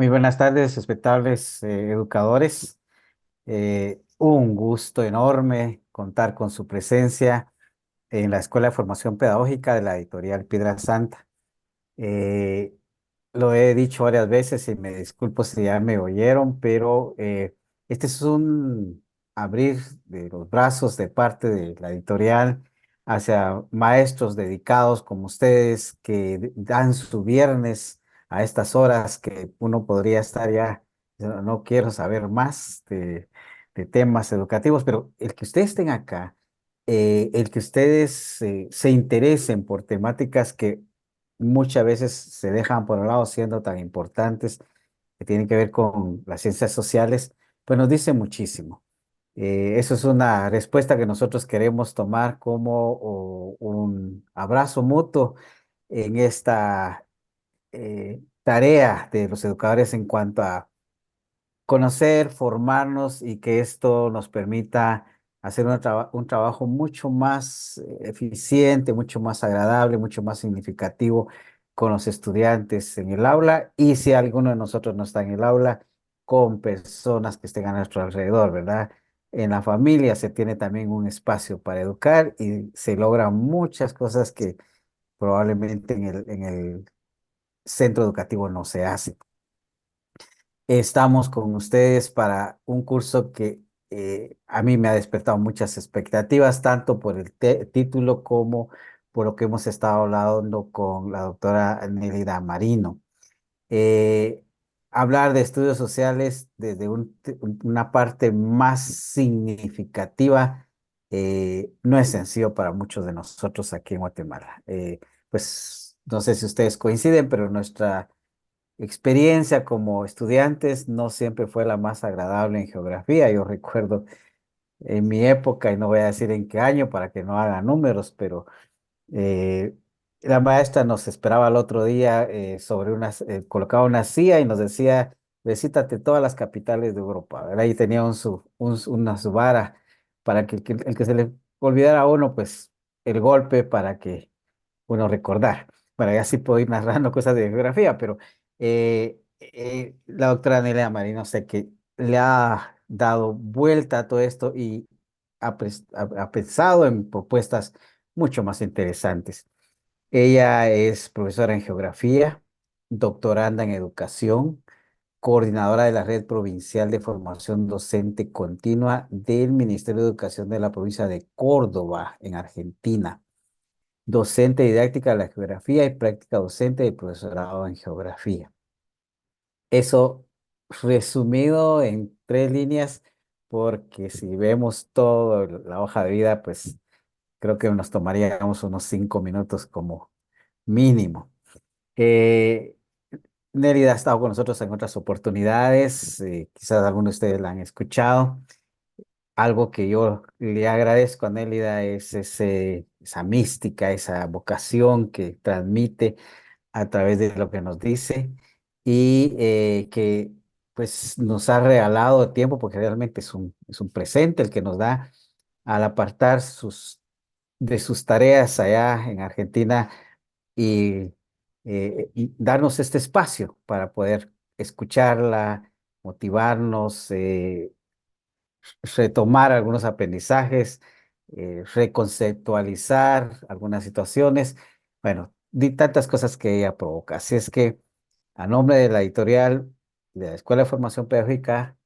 Muy buenas tardes, respetables educadores. Un gusto enorme contar con su presencia en la Escuela de Formación Pedagógica de la Editorial Piedra Santa. Eh, lo he dicho varias veces y me disculpo si ya me oyeron, pero este es un abrir de los brazos de parte de la editorial hacia maestros dedicados como ustedes que dan su viernes a estas horas que uno podría estar ya, no quiero saber más de temas educativos, pero el que ustedes estén acá, el que ustedes se interesen por temáticas que muchas veces se dejan por un lado siendo tan importantes que tienen que ver con las ciencias sociales, pues nos dice muchísimo. Eso es una respuesta que nosotros queremos tomar como un abrazo mutuo en esta tarea de los educadores en cuanto a conocer, formarnos y que esto nos permita hacer un trabajo mucho más eficiente, mucho más agradable, mucho más significativo con los estudiantes en el aula y si alguno de nosotros no está en el aula, con personas que estén a nuestro alrededor, ¿verdad? En la familia se tiene también un espacio para educar y se logran muchas cosas que probablemente en el centro educativo no se hacen. Estamos con ustedes para un curso que a mí me ha despertado muchas expectativas, tanto por el título como por lo que hemos estado hablando con la doctora Nélida Marino. Eh, Hablar de estudios sociales desde una parte más significativa no es sencillo para muchos de nosotros aquí en Guatemala. Pues no sé si ustedes coinciden, pero nuestra experiencia como estudiantes no siempre fue la más agradable en geografía. Yo recuerdo en mi época, y no voy a decir en qué año para que no haga números, pero eh, la maestra nos esperaba al otro día colocaba una silla y nos decía, visítate todas las capitales de Europa, ¿verdad? Y tenía una su vara para que el que se le olvidara a uno, pues el golpe para que bueno, recordar, para así puedo ir narrando cosas de geografía, pero la doctora Nelia Marino sé que le ha dado vuelta a todo esto y ha pensado en propuestas mucho más interesantes. Ella es profesora en geografía, doctoranda en educación, coordinadora de la Red Provincial de Formación Docente Continua del Ministerio de Educación de la provincia de Córdoba, en Argentina, docente didáctica de la geografía y práctica docente de profesorado en geografía. Eso resumido en tres líneas, porque si vemos toda la hoja de vida, pues creo que nos tomaríamos unos 5 minutos como mínimo. Eh, Nérida ha estado con nosotros en otras oportunidades, quizás algunos de ustedes la han escuchado. Algo que yo le agradezco a Nélida es esa mística, esa vocación que transmite a través de lo que nos dice y que pues nos ha regalado tiempo porque realmente es un presente el que nos da al apartar de sus tareas allá en Argentina y darnos este espacio para poder escucharla, motivarnos, retomar algunos aprendizajes, reconceptualizar algunas situaciones, bueno, tantas cosas que ella provoca. Así es que a nombre de la editorial de la Escuela de Formación Pedagógica,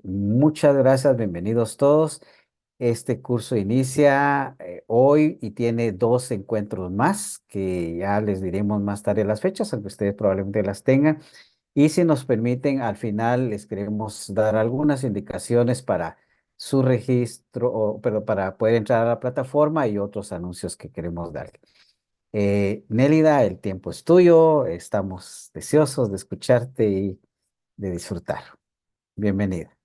muchas gracias, bienvenidos todos. Este curso inicia hoy y tiene dos encuentros más, que ya les diremos más tarde las fechas, aunque ustedes probablemente las tengan. Y si nos permiten, al final les queremos dar algunas indicaciones para su registro, pero para poder entrar a la plataforma y otros anuncios que queremos darle. Nélida, el tiempo es tuyo, estamos deseosos de escucharte y de disfrutar. Bienvenida.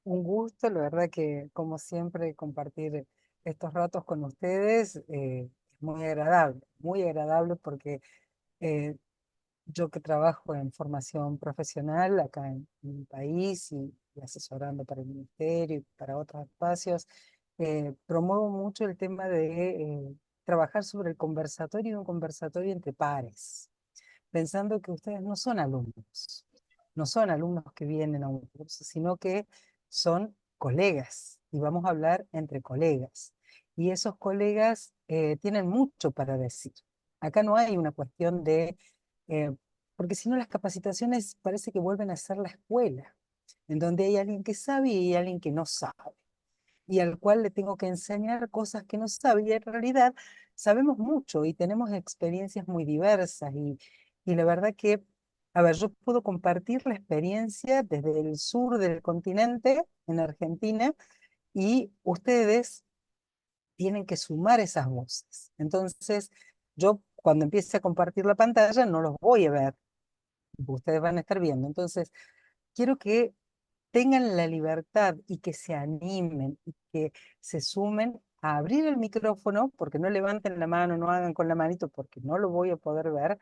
Un gusto, la verdad que como siempre compartir estos ratos con ustedes es muy agradable porque eh, yo que trabajo en formación profesional acá en mi país y asesorando para el ministerio y para otros espacios, promuevo mucho el tema de trabajar sobre el conversatorio y un conversatorio entre pares, pensando que ustedes no son alumnos. no son alumnos que vienen a un curso, sino que son colegas y vamos a hablar entre colegas. Y esos colegas tienen mucho para decir. Acá no hay una cuestión de, eh, porque si no las capacitaciones parece que vuelven a ser la escuela, en donde hay alguien que sabe y hay alguien que no sabe y al cual le tengo que enseñar cosas que no sabe. Y en realidad sabemos mucho y tenemos experiencias muy diversas. Y la verdad que, a ver, yo puedo compartir la experiencia desde el sur del continente, en Argentina, y ustedes tienen que sumar esas voces. Entonces, yo cuando empiece a compartir la pantalla no los voy a ver, ustedes van a estar viendo. Entonces, quiero que tengan la libertad y que se animen y que se sumen a abrir el micrófono, porque no levanten la mano, no hagan con la manito, porque no lo voy a poder ver,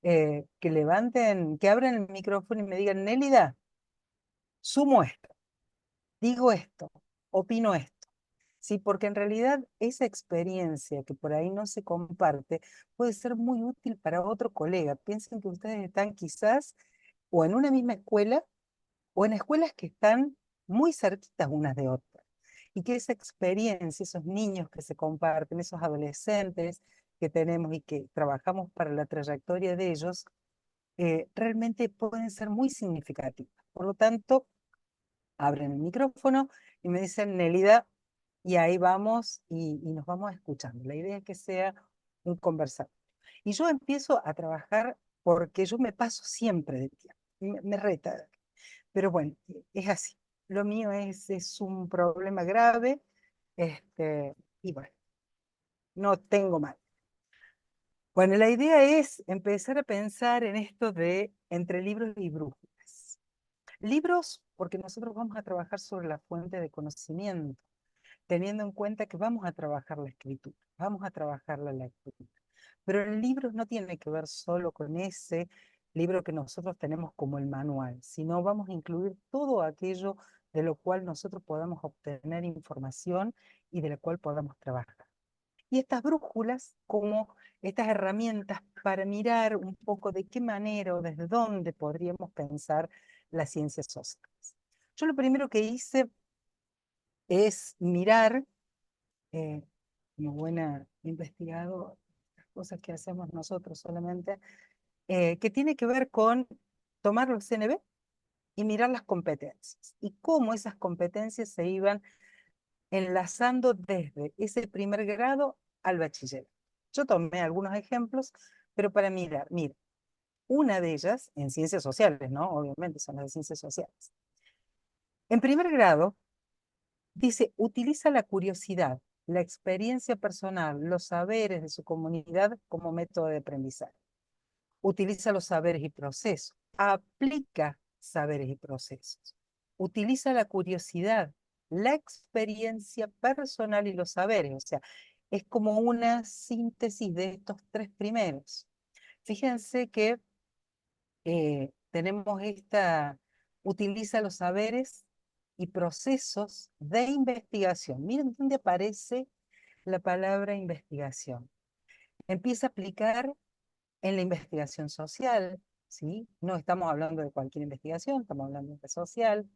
que levanten, que abran el micrófono y me digan, Nélida, sumo esto, digo esto, opino esto. Sí, porque en realidad esa experiencia que por ahí no se comparte puede ser muy útil para otro colega. Piensen que ustedes están quizás o en una misma escuela o en escuelas que están muy cerquitas unas de otras. Y que esa experiencia, esos niños que se comparten, esos adolescentes que tenemos y que trabajamos para la trayectoria de ellos, realmente pueden ser muy significativas. Por lo tanto, abren el micrófono y me dicen, Nelida, y ahí vamos y nos vamos escuchando. La idea es que sea un conversatorio. Y yo empiezo a trabajar porque yo me paso siempre de tiempo. Me reta, pero bueno, es así. Lo mío es un problema grave, y bueno, no tengo mal. Bueno, la idea es empezar a pensar en esto de entre libros y brújulas. Libros, porque nosotros vamos a trabajar sobre la fuente de conocimiento, teniendo en cuenta que vamos a trabajar la escritura, vamos a trabajar la lectura. Pero el libro no tiene que ver solo con ese libro que nosotros tenemos como el manual, sino vamos a incluir todo aquello de lo cual nosotros podamos obtener información y de la cual podamos trabajar. Y estas brújulas como estas herramientas para mirar un poco de qué manera o desde dónde podríamos pensar las ciencias sociales. Yo lo primero que hice es mirar, como buena investigadora, las cosas que hacemos nosotros solamente, que tiene que ver con tomar los CNB y mirar las competencias y cómo esas competencias se iban enlazando desde ese primer grado al bachiller. Yo tomé algunos ejemplos, pero para mirar, mira, una de ellas en ciencias sociales, ¿no? Obviamente son las de ciencias sociales. En primer grado, dice, utiliza la curiosidad, la experiencia personal, los saberes de su comunidad como método de aprendizaje. Utiliza los saberes y procesos, aplica saberes y procesos, utiliza la curiosidad, la experiencia personal y los saberes, o sea, es como una síntesis de estos tres primeros. Fíjense que tenemos esta, utiliza los saberes y procesos de investigación. Miren dónde aparece la palabra investigación. Empieza a aplicar en la investigación social, ¿sí? No estamos hablando de cualquier investigación, estamos hablando de social.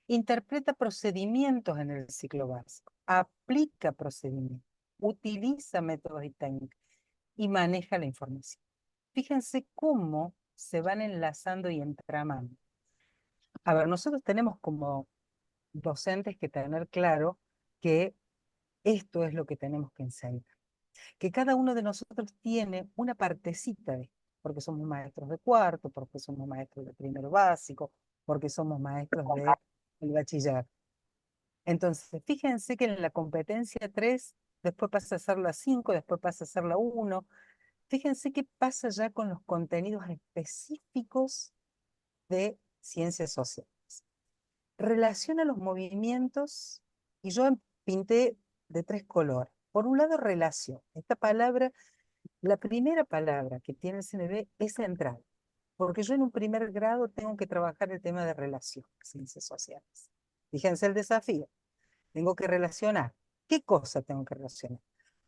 Interpreta procedimientos en el ciclo básico, aplica procedimientos, utiliza métodos y técnicas y maneja la información. Fíjense cómo se van enlazando y entramando. A ver, nosotros tenemos como docentes que tener claro que esto es lo que tenemos que enseñar, que cada uno de nosotros tiene una partecita de esto, porque somos maestros de cuarto, porque somos maestros de primero básico, porque somos maestros de el bachiller. Entonces, fíjense que en la competencia 3 después pasa a ser la 5 después pasa a ser la uno. Fíjense qué pasa ya con los contenidos específicos de ciencias sociales. Relaciona los movimientos y yo pinté de tres colores. Por un lado, relación. Esta palabra, la primera palabra que tiene el CNB es central, porque yo en un primer grado tengo que trabajar el tema de relación, ciencias sociales. Fíjense el desafío. Tengo que relacionar. ¿Qué cosa tengo que relacionar?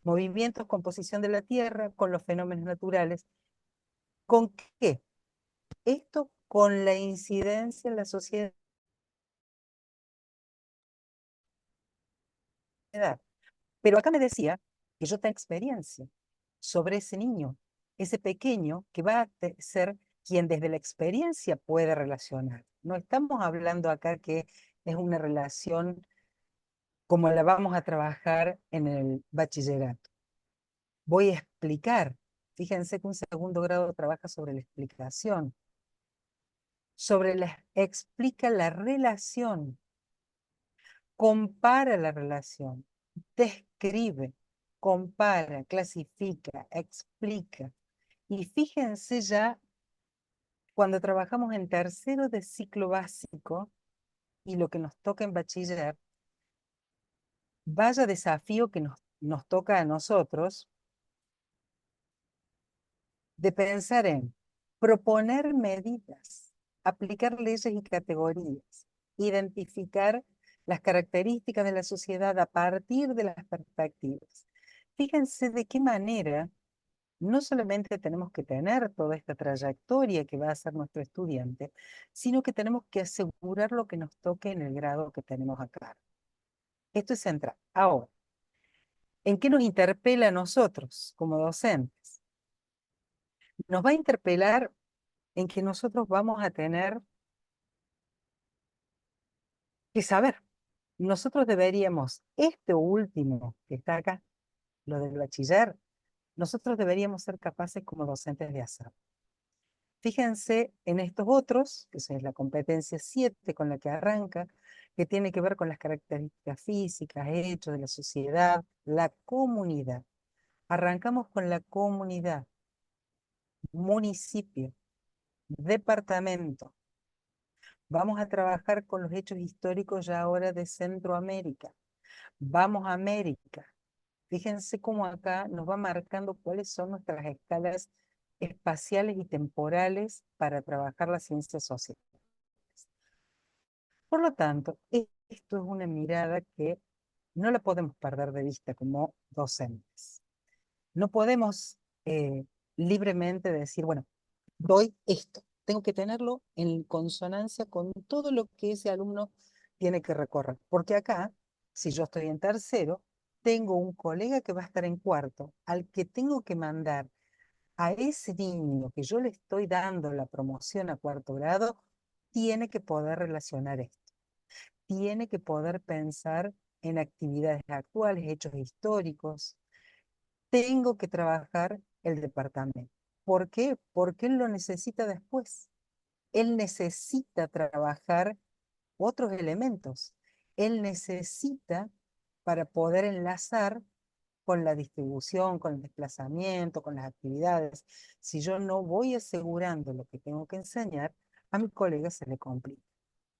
Movimientos, composición de la Tierra, con los fenómenos naturales. ¿Con qué? Esto con la incidencia en la sociedad. Pero acá me decía que yo tengo experiencia sobre ese niño, ese pequeño que va a ser quien desde la experiencia puede relacionar. No estamos hablando acá que es una relación como la vamos a trabajar en el bachillerato. Voy a explicar. Fíjense que un segundo grado trabaja sobre la explicación, explica la relación, compara la relación, describe, compara, clasifica, explica. Y fíjense ya cuando trabajamos en tercero de ciclo básico y lo que nos toca en bachiller, vaya desafío que nos toca a nosotros de pensar en proponer medidas, aplicar leyes y categorías, identificar las características de la sociedad a partir de las perspectivas. Fíjense de qué manera no solamente tenemos que tener toda esta trayectoria que va a ser nuestro estudiante, sino que tenemos que asegurar lo que nos toque en el grado que tenemos acá. Esto es central. Ahora, ¿en qué nos interpela a nosotros como docentes? Nos va a interpelar en que nosotros vamos a tener que saber. Nosotros deberíamos, este último que está acá, lo del bachiller, nosotros deberíamos ser capaces como docentes de hacer. Fíjense en estos otros, que es la competencia 7 con la que arranca, que tiene que ver con las características físicas, hechos de la sociedad, la comunidad. Arrancamos con la comunidad, municipio, departamento. Vamos a trabajar con los hechos históricos ya ahora de Centroamérica. Vamos a América. Fíjense cómo acá nos va marcando cuáles son nuestras escalas espaciales y temporales para trabajar las ciencias sociales. Por lo tanto, esto es una mirada que no la podemos perder de vista como docentes. No podemos libremente decir, bueno, doy esto, tengo que tenerlo en consonancia con todo lo que ese alumno tiene que recorrer. Porque acá, si yo estoy en tercero, tengo un colega que va a estar en cuarto, al que tengo que mandar a ese niño que yo le estoy dando la promoción a cuarto grado, tiene que poder relacionar esto, tiene que poder pensar en actividades actuales, hechos históricos. Tengo que trabajar el departamento. ¿Por qué? Porque él lo necesita después. Él necesita trabajar otros elementos. Él necesita para poder enlazar con la distribución, con el desplazamiento, con las actividades. Si yo no voy asegurando lo que tengo que enseñar, a mi colega se le complica.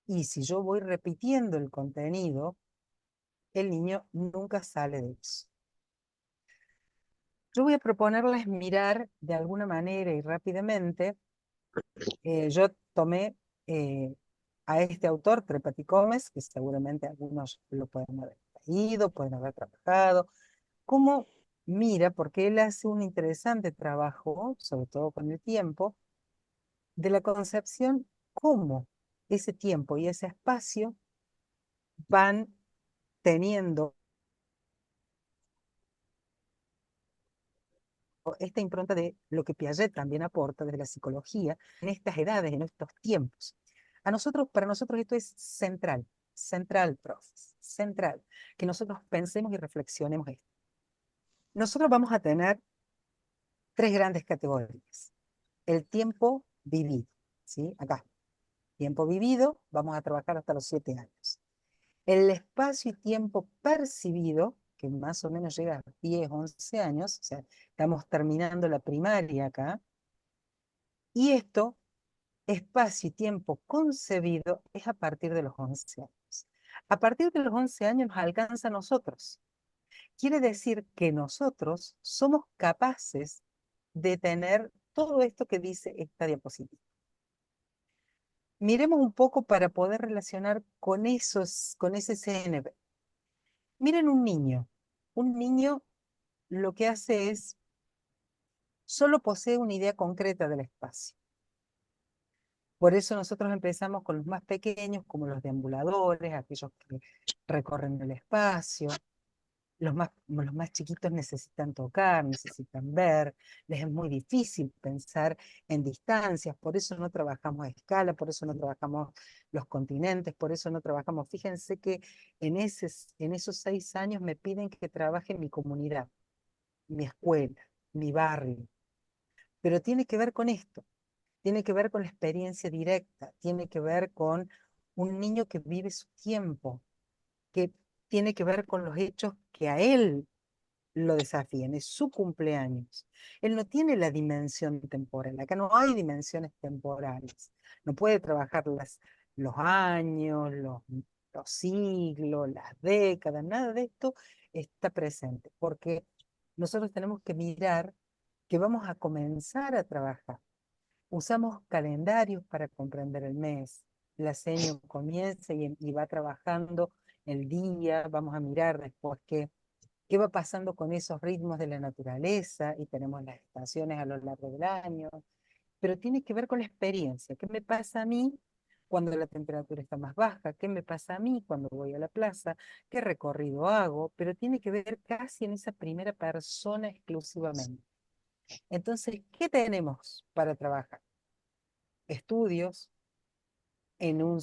Y si yo voy repitiendo el contenido, el niño nunca sale de eso. Yo voy a proponerles mirar de alguna manera y rápidamente. Yo tomé a este autor, Trepati Gómez, que seguramente algunos lo pueden haber leído, pueden haber trabajado, cómo mira, porque él hace un interesante trabajo, sobre todo con el tiempo, de la concepción cómo ese tiempo y ese espacio van teniendo esta impronta de lo que Piaget también aporta desde la psicología en estas edades, en estos tiempos. Para nosotros esto es central, central, profes, central, que nosotros pensemos y reflexionemos esto. Nosotros vamos a tener tres grandes categorías. El tiempo vivido, ¿sí? Acá, tiempo vivido, vamos a trabajar hasta los 7 años. El espacio y tiempo percibido, que más o menos llega a 10, 11 años, o sea, estamos terminando la primaria acá, y esto, espacio y tiempo concebido, es a partir de los 11 años. A partir de los 11 años nos alcanza a nosotros. Quiere decir que nosotros somos capaces de tener todo esto que dice esta diapositiva. Miremos un poco para poder relacionar con ese CNB. Miren un niño. Un niño lo que hace es, solo posee una idea concreta del espacio. Por eso nosotros empezamos con los más pequeños, como los deambuladores, aquellos que recorren el espacio. Los más chiquitos necesitan tocar, necesitan ver, les es muy difícil pensar en distancias, por eso no trabajamos a escala, por eso no trabajamos los continentes, por eso no trabajamos. Fíjense que en esos 6 años me piden que trabaje en mi comunidad, mi escuela, mi barrio, pero tiene que ver con esto, tiene que ver con la experiencia directa, tiene que ver con un niño que vive su tiempo, que tiene que ver con los hechos que a él lo desafían, es su cumpleaños. Él no tiene la dimensión temporal, acá no hay dimensiones temporales, no puede trabajar los años, los siglos, las décadas, nada de esto está presente, porque nosotros tenemos que mirar que vamos a comenzar a trabajar. Usamos calendarios para comprender el mes. La seño comienza y va trabajando el día, vamos a mirar después qué va pasando con esos ritmos de la naturaleza y tenemos las estaciones a lo largo del año, pero tiene que ver con la experiencia. ¿Qué me pasa a mí cuando la temperatura está más baja? ¿Qué me pasa a mí cuando voy a la plaza? ¿Qué recorrido hago? Pero tiene que ver casi en esa primera persona exclusivamente. Entonces, ¿qué tenemos para trabajar? Estudios en un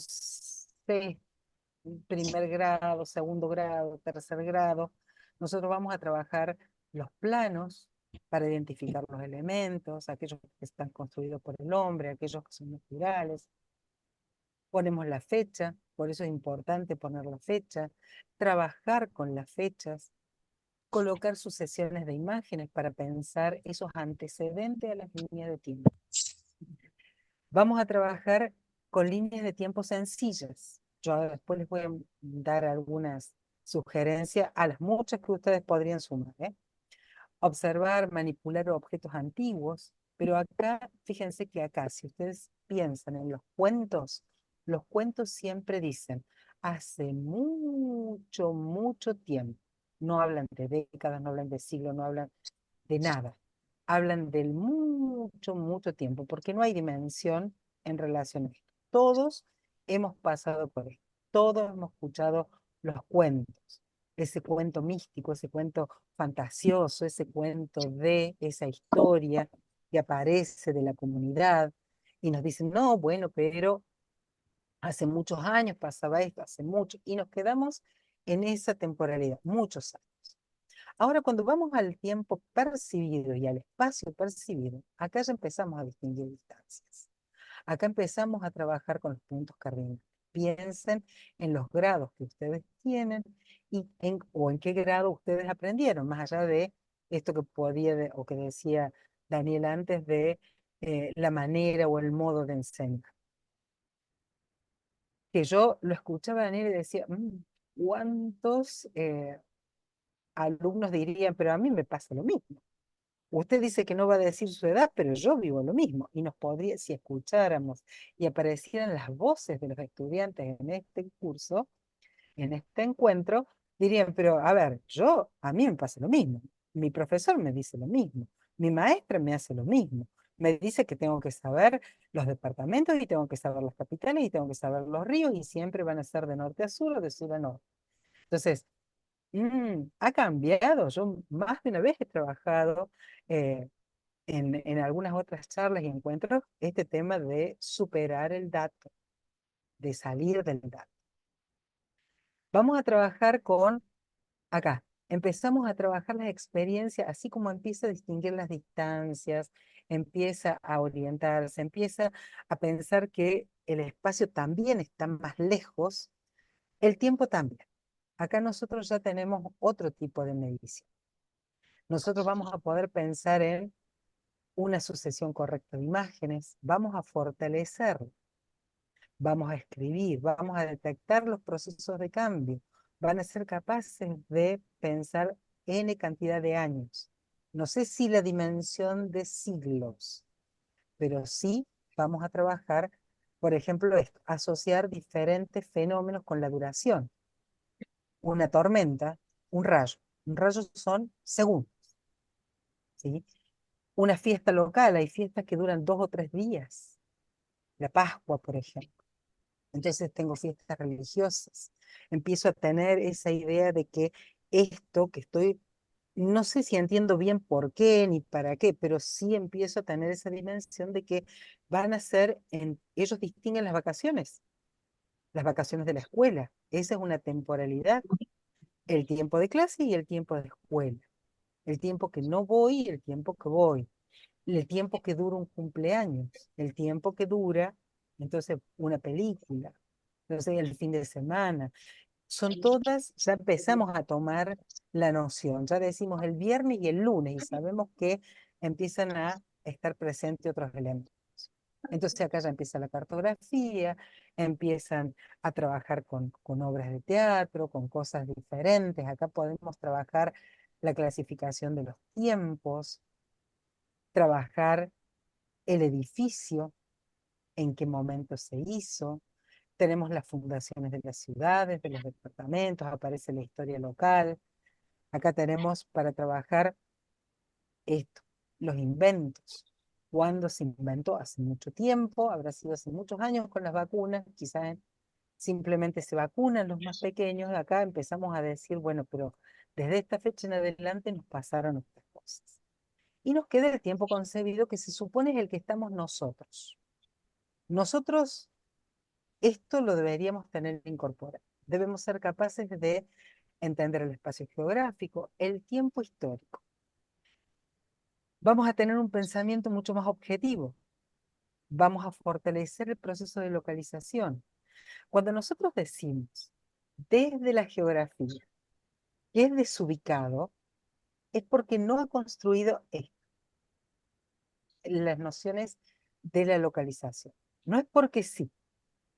primer grado, segundo grado, tercer grado. Nosotros vamos a trabajar los planos para identificar los elementos, aquellos que están construidos por el hombre, aquellos que son naturales. Ponemos la fecha, por eso es importante poner la fecha, trabajar con las fechas, colocar sucesiones de imágenes para pensar esos antecedentes a las líneas de tiempo. Vamos a trabajar con líneas de tiempo sencillas. Yo después les voy a dar algunas sugerencias a las muchas que ustedes podrían sumar, ¿eh? Observar, manipular objetos antiguos, pero acá, fíjense que acá, si ustedes piensan en los cuentos siempre dicen, hace mucho, mucho tiempo. No hablan de décadas, no hablan de siglos, no hablan de nada. Hablan del mucho, mucho tiempo, porque no hay dimensión en relación a esto. Todos hemos pasado por esto, todos hemos escuchado los cuentos, ese cuento místico, ese cuento fantasioso, ese cuento de esa historia que aparece de la comunidad y nos dicen, no, bueno, pero hace muchos años pasaba esto, hace mucho, y nos quedamos en esa temporalidad, muchos años. Ahora, cuando vamos al tiempo percibido y al espacio percibido, acá ya empezamos a distinguir distancias. Acá empezamos a trabajar con los puntos cardinales. Piensen en los grados que ustedes tienen o en qué grado ustedes aprendieron, más allá de esto que o que decía Daniel antes de la manera o el modo de enseñar. Que yo lo escuchaba a Daniel y decía, ¿cuántos alumnos dirían, pero a mí me pasa lo mismo? Usted dice que no va a decir su edad, pero yo vivo lo mismo. Y si escucháramos y aparecieran las voces de los estudiantes en este curso, en este encuentro, dirían, pero a ver, a mí me pasa lo mismo. Mi profesor me dice lo mismo. Mi maestra me hace lo mismo. Me dice que tengo que saber los departamentos y tengo que saber las capitales y tengo que saber los ríos y siempre van a ser de norte a sur o de sur a norte. Entonces, ha cambiado. Yo más de una vez he trabajado eh, en algunas otras charlas y encuentros este tema de superar el dato, de salir del dato. Vamos a trabajar acá, empezamos a trabajar las experiencias, así como empieza a distinguir las distancias, empieza a orientarse, empieza a pensar que el espacio también está más lejos, el tiempo también. Acá nosotros ya tenemos otro tipo de medición. Nosotros vamos a poder pensar en una sucesión correcta de imágenes, vamos a fortalecer, vamos a escribir, vamos a detectar los procesos de cambio, van a ser capaces de pensar N cantidad de años. No sé si la dimensión de siglos, pero sí vamos a trabajar, por ejemplo, asociar diferentes fenómenos con la duración. Una tormenta, un rayo. Un rayo son segundos, ¿sí? Una fiesta local, hay fiestas que duran 2 o 3 días. la Pascua, por ejemplo. Entonces tengo fiestas religiosas. Empiezo a tener esa idea de que esto que estoy, no sé si entiendo bien por qué ni para qué, pero sí empiezo a tener esa dimensión de que van a ser, ellos distinguen las vacaciones de la escuela. Esa es una temporalidad, el tiempo de clase y el tiempo de escuela, el tiempo que no voy y el tiempo que voy, el tiempo que dura un cumpleaños, el tiempo que dura, entonces, una película, entonces, el fin de semana. Son todas, ya empezamos a tomar la noción, ya decimos el viernes y el lunes y sabemos que empiezan a estar presentes otros elementos. Entonces acá ya empieza la cartografía, empiezan a trabajar con obras de teatro, con cosas diferentes. Acá podemos trabajar la clasificación de los tiempos, trabajar el edificio, en qué momento se hizo. Tenemos las fundaciones de las ciudades, de los departamentos, aparece la historia local. Acá tenemos para trabajar esto, los inventos. ¿Cuándo se inventó? Hace mucho tiempo, habrá sido hace muchos años con las vacunas, quizás simplemente se vacunan los más pequeños. Acá empezamos a decir, bueno, pero desde esta fecha en adelante nos pasaron estas cosas. Y nos queda el tiempo concebido que se supone es el que estamos nosotros. Nosotros esto lo deberíamos tener incorporado. Debemos ser capaces de entender el espacio geográfico, el tiempo histórico. Vamos a tener un pensamiento mucho más objetivo. Vamos a fortalecer el proceso de localización. Cuando nosotros decimos desde la geografía que es desubicado, es porque no ha construido las nociones de la localización. No es porque sí,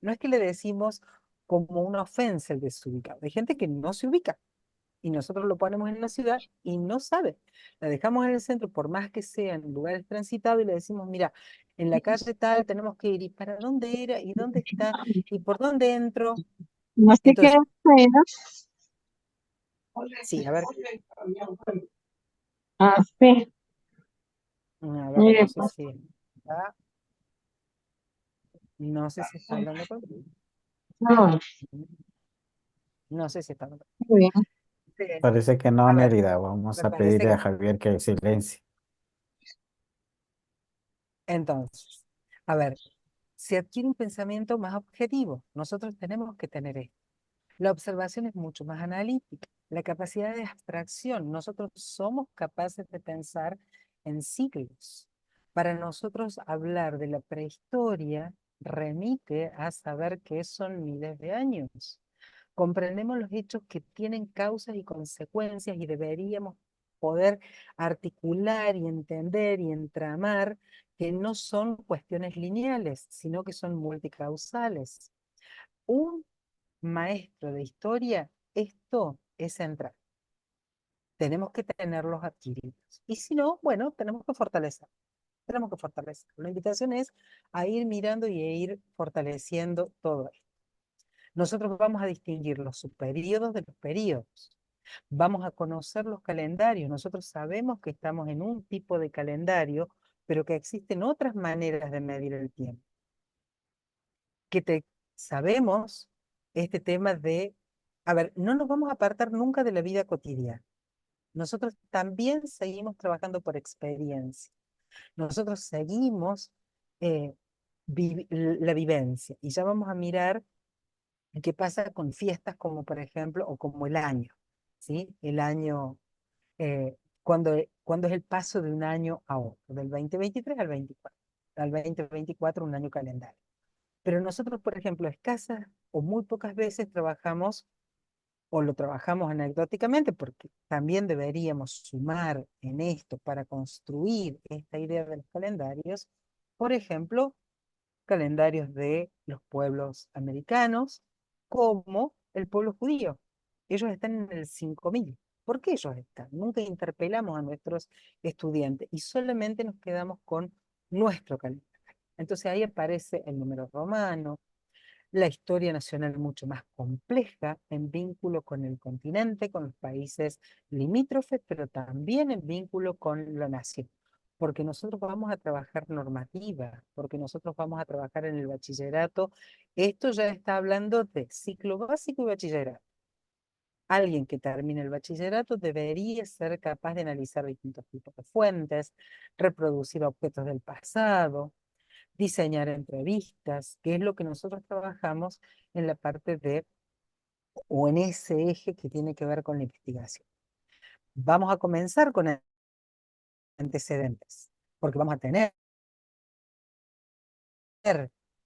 no es que le decimos como una ofensa el desubicado. Hay gente que no se ubica y nosotros lo ponemos en la ciudad y no sabe. La dejamos en el centro, por más que sea en lugares transitados, y le decimos, mira, en la calle tal tenemos que ir, ¿y para dónde era? ¿Y dónde está? ¿Y por dónde entro? No sé qué Entonces, era. sí, a ver, Ah, sí, a ver, no mire, sé pues, si está, no sé si está hablando contigo, no, no sé si está hablando. muy bien. Sí. Parece que no, A ver, Mérida. Vamos me a parece pedirle que a no. Javier que silencie. Entonces, a ver, se adquiere un pensamiento más objetivo. Nosotros tenemos que tener esto. La observación es mucho más analítica. La capacidad de abstracción. Nosotros somos capaces de pensar en siglos. Para nosotros hablar de la prehistoria remite a saber que son miles de años. Comprendemos los hechos que tienen causas y consecuencias y deberíamos poder articular y entender y entramar que no son cuestiones lineales, sino que son multicausales. Un maestro de historia, esto es central. Tenemos que tenerlos adquiridos. Y si no, bueno, tenemos que fortalecer. Tenemos que fortalecer. La invitación es a ir mirando y a ir fortaleciendo todo esto. Nosotros vamos a distinguir los subperíodos de los períodos. Vamos a conocer los calendarios. Nosotros sabemos que estamos en un tipo de calendario, pero que existen otras maneras de medir el tiempo. Sabemos este tema de, a ver, no nos vamos a apartar nunca de la vida cotidiana. Nosotros también seguimos trabajando por experiencia. Nosotros seguimos eh, la vivencia y ya vamos a mirar qué pasa con fiestas como por ejemplo, o como el año, ¿sí? El año, cuando es el paso de un año a otro, del 2023 al 24, al 2024 un año calendario. Pero nosotros, por ejemplo, escasas o muy pocas veces trabajamos o lo trabajamos anecdóticamente, porque también deberíamos sumar en esto para construir esta idea de los calendarios, por ejemplo, calendarios de los pueblos americanos, como el pueblo judío. Ellos están en el 5000. ¿Por qué ellos están? Nunca interpelamos a nuestros estudiantes y solamente nos quedamos con nuestro calendario. Entonces ahí aparece el número romano, la historia nacional mucho más compleja en vínculo con el continente, con los países limítrofes, pero también en vínculo con la nación. porque nosotros vamos a trabajar normativa, porque nosotros vamos a trabajar en el bachillerato. Esto ya está hablando de ciclo básico y bachillerato. Alguien que termine el bachillerato debería ser capaz de analizar distintos tipos de fuentes, reproducir objetos del pasado, diseñar entrevistas, que es lo que nosotros trabajamos en la parte de, o en ese eje que tiene que ver con la investigación. Vamos a comenzar con antecedentes, porque vamos a tener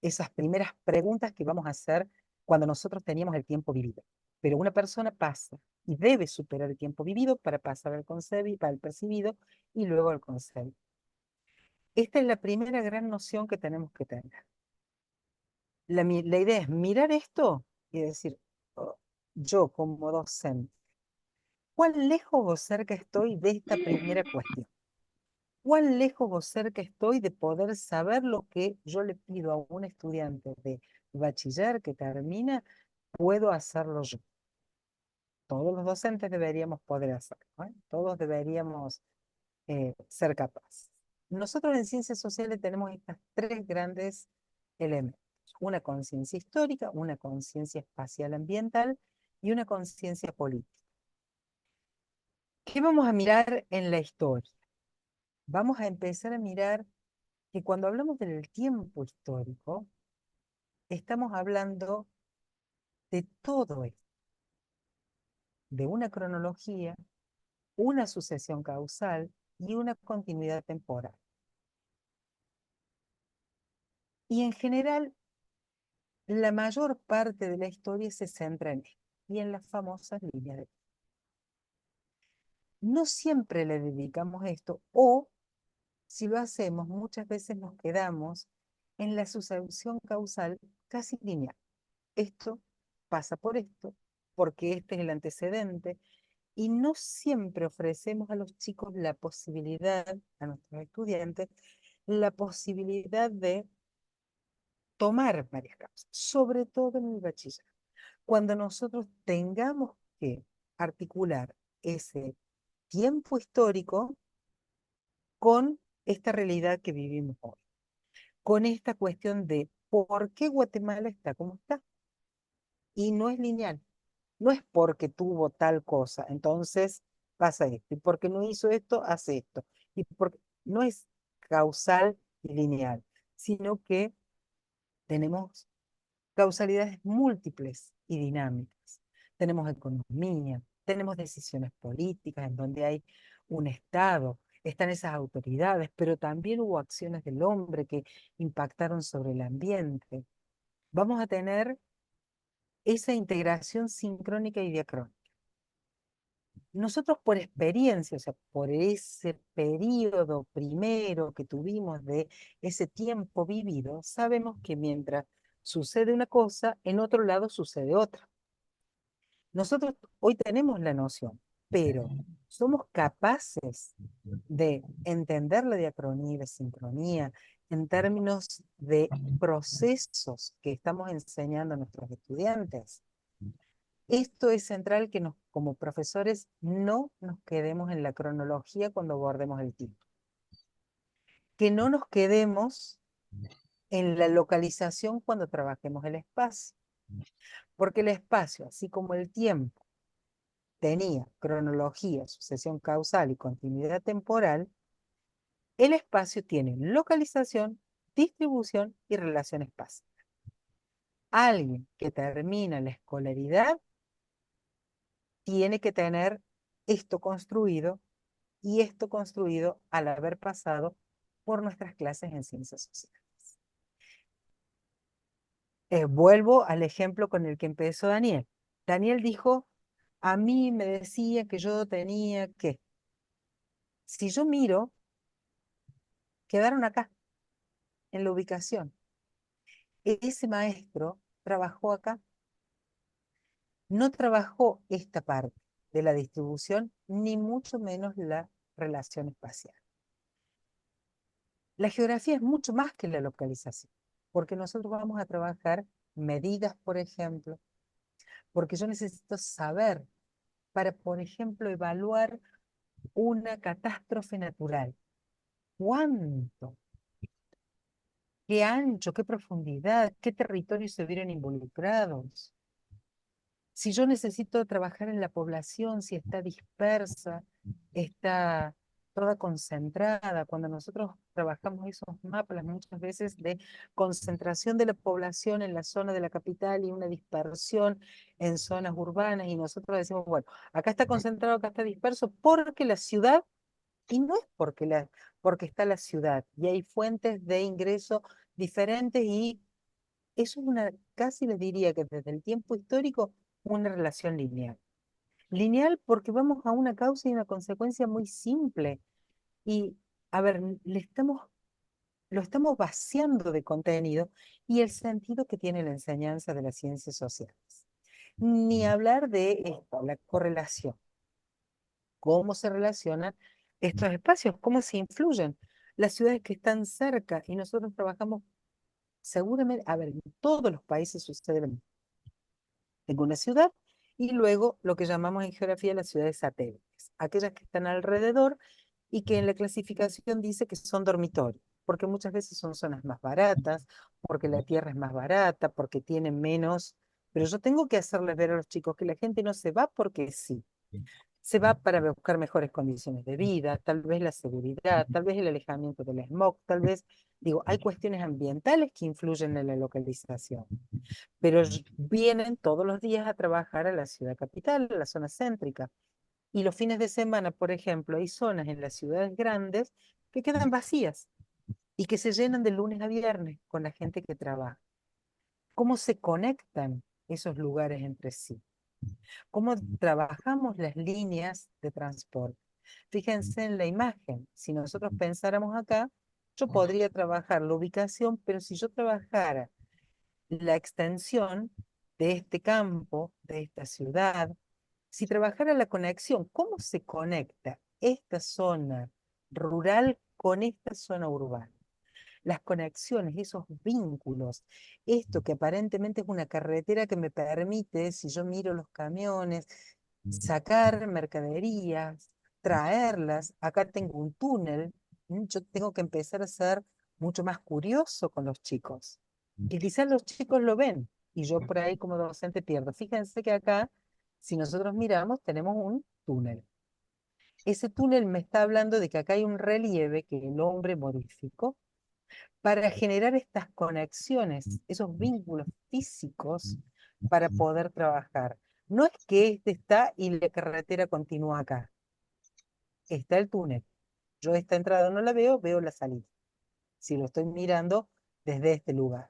esas primeras preguntas que vamos a hacer cuando nosotros teníamos el tiempo vivido. Pero una persona pasa y debe superar el tiempo vivido para pasar al concebido, para el percibido y luego al concebido. Esta es la primera gran noción que tenemos que tener. La idea es mirar esto y decir, oh, yo como docente, ¿cuán lejos o cerca estoy de esta primera cuestión? ¿Cuán lejos o cerca estoy de poder saber lo que yo le pido a un estudiante de bachiller que termina? Puedo hacerlo yo. Todos los docentes deberíamos poder hacerlo, ¿eh? Todos deberíamos ser capaces. Nosotros en ciencias sociales tenemos estas tres grandes elementos. Una conciencia histórica, una conciencia espacial ambiental y una conciencia política. ¿Qué vamos a mirar en la historia? Vamos a empezar a mirar que cuando hablamos del tiempo histórico, estamos hablando de todo esto, de una cronología, una sucesión causal y una continuidad temporal. Y en general, la mayor parte de la historia se centra en esto y en las famosas líneas de... No siempre le dedicamos esto, o si lo hacemos, muchas veces nos quedamos en la sucesión causal casi lineal. Esto pasa por esto, porque este es el antecedente, y no siempre ofrecemos a los chicos la posibilidad, a nuestros estudiantes, la posibilidad de tomar varias causas, sobre todo en el bachiller. Cuando nosotros tengamos que articular ese tiempo histórico con esta realidad que vivimos hoy, con esta cuestión de por qué Guatemala está como está. Y no es lineal, no es porque tuvo tal cosa, entonces pasa esto, y porque no hizo esto, hace esto, y porque no es causal y lineal, sino que tenemos causalidades múltiples y dinámicas. Tenemos economía, tenemos decisiones políticas en donde hay un Estado, están esas autoridades, pero también hubo acciones del hombre que impactaron sobre el ambiente. Vamos a tener esa integración sincrónica y diacrónica. Nosotros por experiencia, o sea, por ese periodo primero que tuvimos de ese tiempo vivido, sabemos que mientras sucede una cosa, en otro lado sucede otra. Nosotros hoy tenemos la noción, pero somos capaces de entender la diacronía y la sincronía en términos de procesos que estamos enseñando a nuestros estudiantes. Esto es central que como profesores no nos quedemos en la cronología cuando abordemos el tiempo. Que no nos quedemos en la localización cuando trabajemos el espacio. Porque el espacio, así como el tiempo, tenía cronología, sucesión causal y continuidad temporal, el espacio tiene localización, distribución y relación espacial. Alguien que termina la escolaridad tiene que tener esto construido, y esto construido al haber pasado por nuestras clases en ciencias sociales. Vuelvo al ejemplo con el que empezó Daniel. Daniel dijo, a mí me decía que yo tenía que, si yo miro, quedaron acá, en la ubicación. Ese maestro trabajó acá, no trabajó esta parte de la distribución, ni mucho menos la relación espacial. La geografía es mucho más que la localización, porque nosotros vamos a trabajar medidas, por ejemplo, porque yo necesito saber para, por ejemplo, evaluar una catástrofe natural. ¿Cuánto? ¿Qué ancho? ¿Qué profundidad? ¿Qué territorios se vieron involucrados? Si yo necesito trabajar en la población, si está dispersa, está toda concentrada, cuando nosotros trabajamos esos mapas muchas veces de concentración de la población en la zona de la capital y una dispersión en zonas urbanas, y nosotros decimos, bueno, acá está concentrado, acá está disperso, porque la ciudad, y no es porque está la ciudad, y hay fuentes de ingreso diferentes, y eso es una, casi les diría que desde el tiempo histórico, una relación lineal. Lineal porque vamos a una causa y una consecuencia muy simple. Y, a ver, lo estamos vaciando de contenido y el sentido que tiene la enseñanza de las ciencias sociales. Ni hablar de esto, la correlación. Cómo se relacionan estos espacios, cómo se influyen. Las ciudades que están cerca y nosotros trabajamos seguramente, a ver, en todos los países sucede lo mismo. Tengo una ciudad y luego lo que llamamos en geografía las ciudades satélites, aquellas que están alrededor y que en la clasificación dice que son dormitorios, porque muchas veces son zonas más baratas, porque la tierra es más barata, porque tienen menos, pero yo tengo que hacerles ver a los chicos que la gente no se va porque sí, se va para buscar mejores condiciones de vida, tal vez la seguridad, tal vez el alejamiento del smog, tal vez, digo, hay cuestiones ambientales que influyen en la localización, pero vienen todos los días a trabajar a la ciudad capital, a la zona céntrica. Y los fines de semana, por ejemplo, hay zonas en las ciudades grandes que quedan vacías y que se llenan de lunes a viernes con la gente que trabaja. ¿Cómo se conectan esos lugares entre sí? ¿Cómo trabajamos las líneas de transporte? Fíjense en la imagen. Si nosotros pensáramos acá, yo podría trabajar la ubicación, pero si yo trabajara la extensión de este campo, de esta ciudad, si trabajara la conexión, ¿cómo se conecta esta zona rural con esta zona urbana? Las conexiones, esos vínculos, esto que aparentemente es una carretera que me permite, si yo miro los camiones, sacar mercaderías, traerlas. Acá tengo un túnel, yo tengo que empezar a ser mucho más curioso con los chicos, que quizás los chicos lo ven y yo por ahí como docente pierdo. Fíjense que acá, si nosotros miramos, tenemos un túnel. Ese túnel me está hablando de que acá hay un relieve que el hombre modificó para generar estas conexiones, esos vínculos físicos para poder trabajar. No es que este está y la carretera continúa acá. Está el túnel. Yo esta entrada no la veo, veo la salida. Si lo estoy mirando desde este lugar.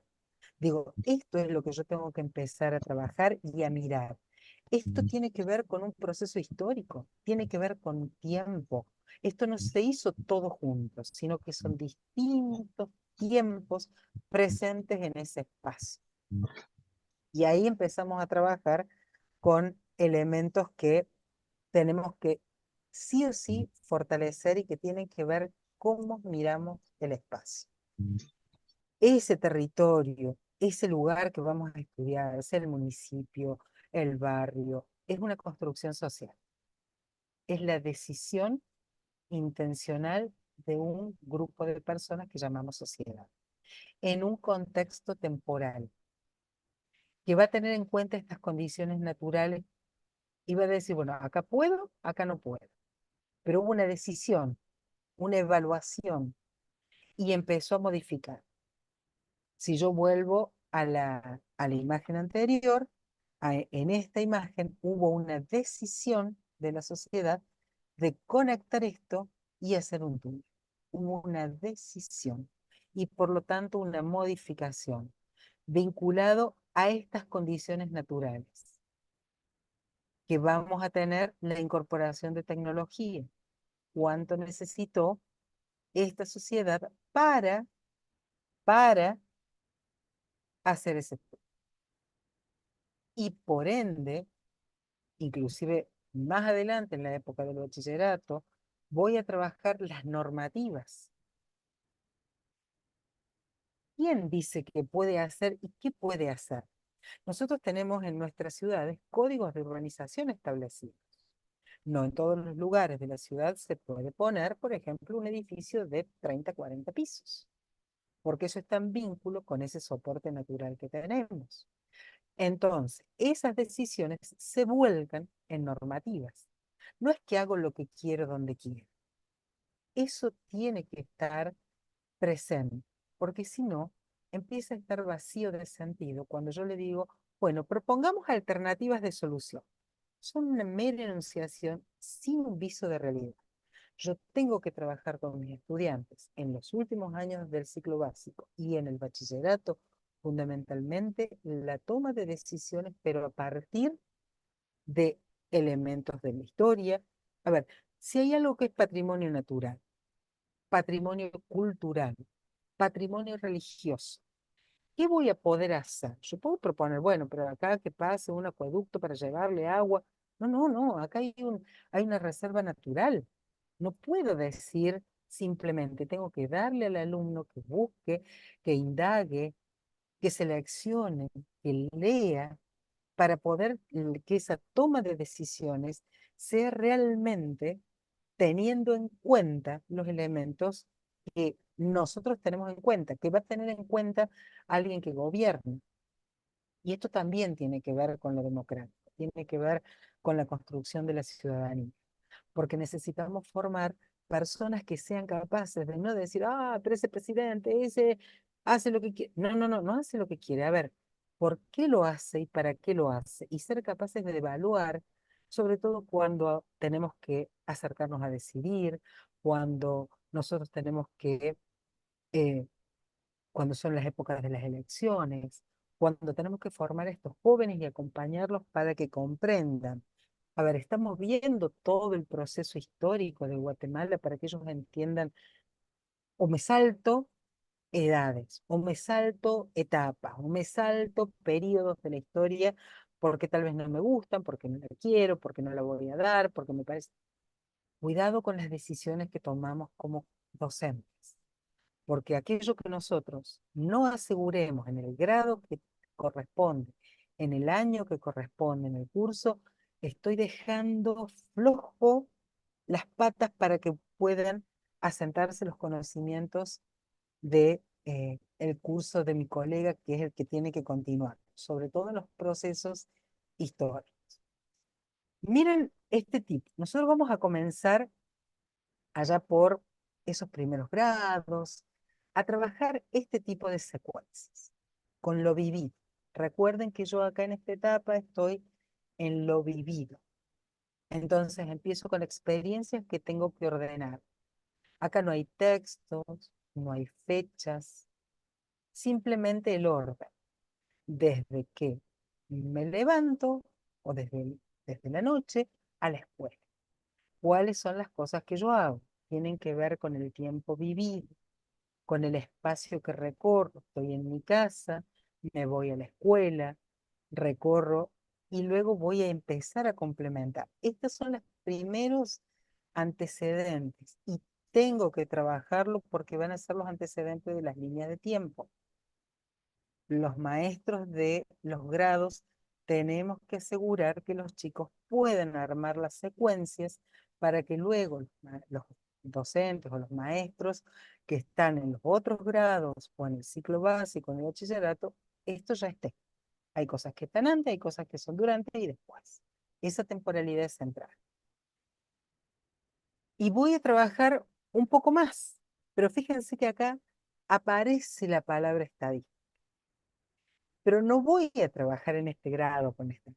Digo, esto es lo que yo tengo que empezar a trabajar y a mirar. Esto tiene que ver con un proceso histórico, tiene que ver con tiempo. Esto no se hizo todo junto, sino que son distintos tiempos presentes en ese espacio. Y ahí empezamos a trabajar con elementos que tenemos que sí o sí fortalecer y que tienen que ver cómo miramos el espacio. Ese territorio, ese lugar que vamos a estudiar, sea el municipio, el barrio, es una construcción social. Es la decisión intencional de un grupo de personas que llamamos sociedad, en un contexto temporal, que va a tener en cuenta estas condiciones naturales y va a decir, bueno, acá puedo, acá no puedo. Pero hubo una decisión, una evaluación, y empezó a modificar. Si yo vuelvo a la imagen anterior, en esta imagen hubo una decisión de la sociedad de conectar esto y hacer un túnel. Hubo una decisión y por lo tanto una modificación vinculado a estas condiciones naturales, que vamos a tener la incorporación de tecnología. ¿Cuánto necesitó esta sociedad para hacer ese túnel? Y por ende, inclusive más adelante en la época del bachillerato, voy a trabajar las normativas. ¿Quién dice que puede hacer y qué puede hacer? Nosotros tenemos en nuestras ciudades códigos de urbanización establecidos. No en todos los lugares de la ciudad se puede poner, por ejemplo, un edificio de 30, 40 pisos, porque eso está en vínculo con ese soporte natural que tenemos. Entonces, esas decisiones se vuelcan en normativas. No es que hago lo que quiero donde quiero. Eso tiene que estar presente, porque si no, empieza a estar vacío de sentido cuando yo le digo, bueno, propongamos alternativas de solución. Son una mera enunciación sin un viso de realidad. Yo tengo que trabajar con mis estudiantes en los últimos años del ciclo básico y en el bachillerato, fundamentalmente la toma de decisiones, pero a partir de elementos de la historia. A ver, si hay algo que es patrimonio natural, patrimonio cultural, patrimonio religioso, ¿qué voy a poder hacer? Yo puedo proponer, bueno, pero acá que pase un acueducto para llevarle agua. No, no, no, acá hay una reserva natural. No puedo decir simplemente, tengo que darle al alumno que busque, que indague, que seleccione, que lea, para poder que esa toma de decisiones sea realmente teniendo en cuenta los elementos que nosotros tenemos en cuenta, que va a tener en cuenta alguien que gobierne. Y esto también tiene que ver con lo democrático, tiene que ver con la construcción de la ciudadanía, porque necesitamos formar personas que sean capaces de no decir, ah, pero ese presidente, ese hace lo que quiere. No, no, no, no hace lo que quiere. A ver, ¿por qué lo hace y para qué lo hace? Y ser capaces de evaluar, sobre todo cuando tenemos que acercarnos a decidir, cuando nosotros tenemos que eh, cuando son las épocas de las elecciones, cuando tenemos que formar a estos jóvenes y acompañarlos para que comprendan. A ver, estamos viendo todo el proceso histórico de Guatemala para que ellos entiendan, o me salto edades, o me salto etapas, o me salto periodos de la historia porque tal vez no me gustan, porque no la quiero, porque no la voy a dar, porque me parece... Cuidado con las decisiones que tomamos como docentes, porque aquello que nosotros no aseguremos en el grado que corresponde, en el año que corresponde, en el curso, estoy dejando flojo las patas para que puedan asentarse los conocimientos de el curso de mi colega, que es el que tiene que continuar, sobre todo en los procesos históricos. Miren este tipo. Nosotros vamos a comenzar allá por esos primeros grados, a trabajar este tipo de secuencias, con lo vivido. Recuerden que yo acá en esta etapa estoy en lo vivido. Entonces empiezo con experiencias que tengo que ordenar. Acá no hay textos, no hay fechas, simplemente el orden. Desde que me levanto o desde la noche a la escuela. ¿Cuáles son las cosas que yo hago? Tienen que ver con el tiempo vivido, con el espacio que recorro. Estoy en mi casa, me voy a la escuela, recorro y luego voy a empezar a complementar. Estos son los primeros antecedentes y tengo que trabajarlo porque van a ser los antecedentes de las líneas de tiempo. Los maestros de los grados tenemos que asegurar que los chicos puedan armar las secuencias para que luego los docentes o los maestros que están en los otros grados o en el ciclo básico, en el bachillerato, esto ya esté. Hay cosas que están antes, hay cosas que son durante y después. Esa temporalidad es central. Y voy a trabajar un poco más, pero fíjense que acá aparece la palabra estadística. Pero no voy a trabajar en este grado con este.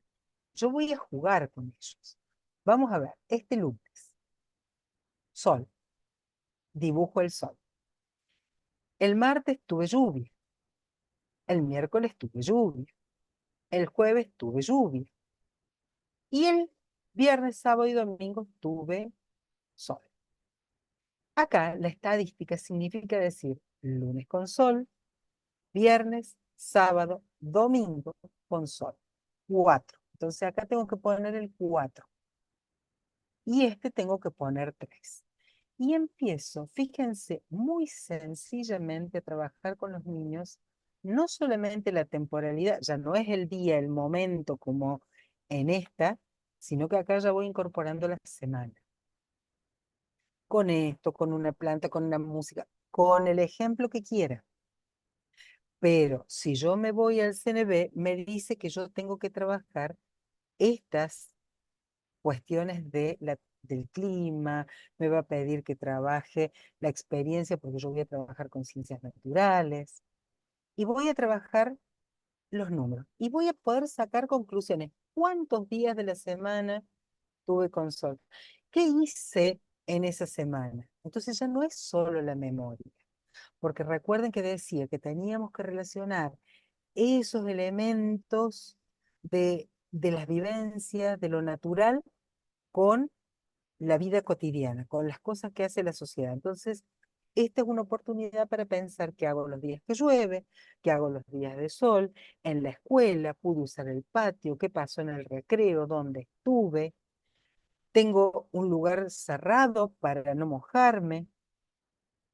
Yo voy a jugar con ellos. Vamos a ver, este lunes, sol, dibujo el sol. El martes tuve lluvia, el miércoles tuve lluvia, el jueves tuve lluvia y el viernes, sábado y domingo tuve sol. Acá la estadística significa decir lunes con sol, viernes, sábado, domingo con sol. 4. Entonces acá tengo que poner el 4. Y este tengo que poner 3. Y empiezo, fíjense, muy sencillamente a trabajar con los niños, no solamente la temporalidad, ya no es el día, el momento como en esta, sino que acá ya voy incorporando la semana. Con esto, con una planta, con una música, con el ejemplo que quiera. Pero si yo me voy al CNB, me dice que yo tengo que trabajar estas cuestiones del clima, me va a pedir que trabaje la experiencia, porque yo voy a trabajar con ciencias naturales, y voy a trabajar los números, y voy a poder sacar conclusiones. ¿Cuántos días de la semana tuve con sol? ¿Qué hice en esa semana? Entonces ya no es solo la memoria, porque recuerden que decía que teníamos que relacionar esos elementos de las vivencias, de lo natural, con la vida cotidiana, con las cosas que hace la sociedad. Entonces, esta es una oportunidad para pensar qué hago los días que llueve, qué hago los días de sol, en la escuela, pude usar el patio, qué pasó en el recreo, dónde estuve, tengo un lugar cerrado para no mojarme.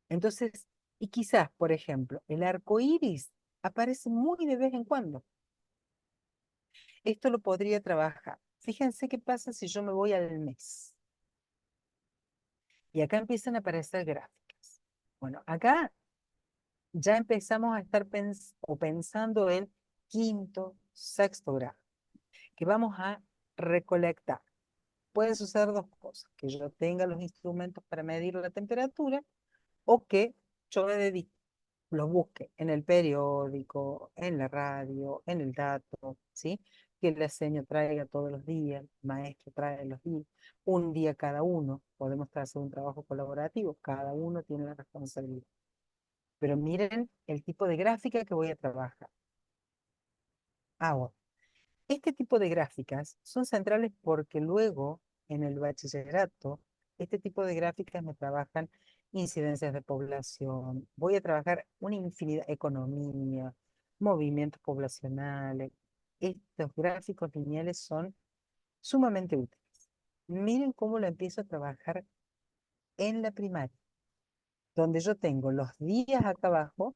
Entonces, y quizás, por ejemplo, el arco iris aparece muy de vez en cuando. Esto lo podría trabajar. Fíjense qué pasa si yo me voy al mes. Y acá empiezan a aparecer gráficas. Bueno, acá ya empezamos a estar pensando en quinto, sexto grado, que vamos a recolectar. Pueden suceder dos cosas, que yo tenga los instrumentos para medir la temperatura o que yo los busque en el periódico, en la radio, en el dato, ¿sí? Que el señor traiga todos los días, el maestro trae los días, un día cada uno, podemos hacer un trabajo colaborativo, cada uno tiene la responsabilidad. Pero miren el tipo de gráfica que voy a trabajar. Ahora, este tipo de gráficas son centrales porque luego en el bachillerato, este tipo de gráficas me trabajan incidencias de población, voy a trabajar una infinidad, economía, movimientos poblacionales. Estos gráficos lineales son sumamente útiles. Miren cómo lo empiezo a trabajar en la primaria, donde yo tengo los días acá abajo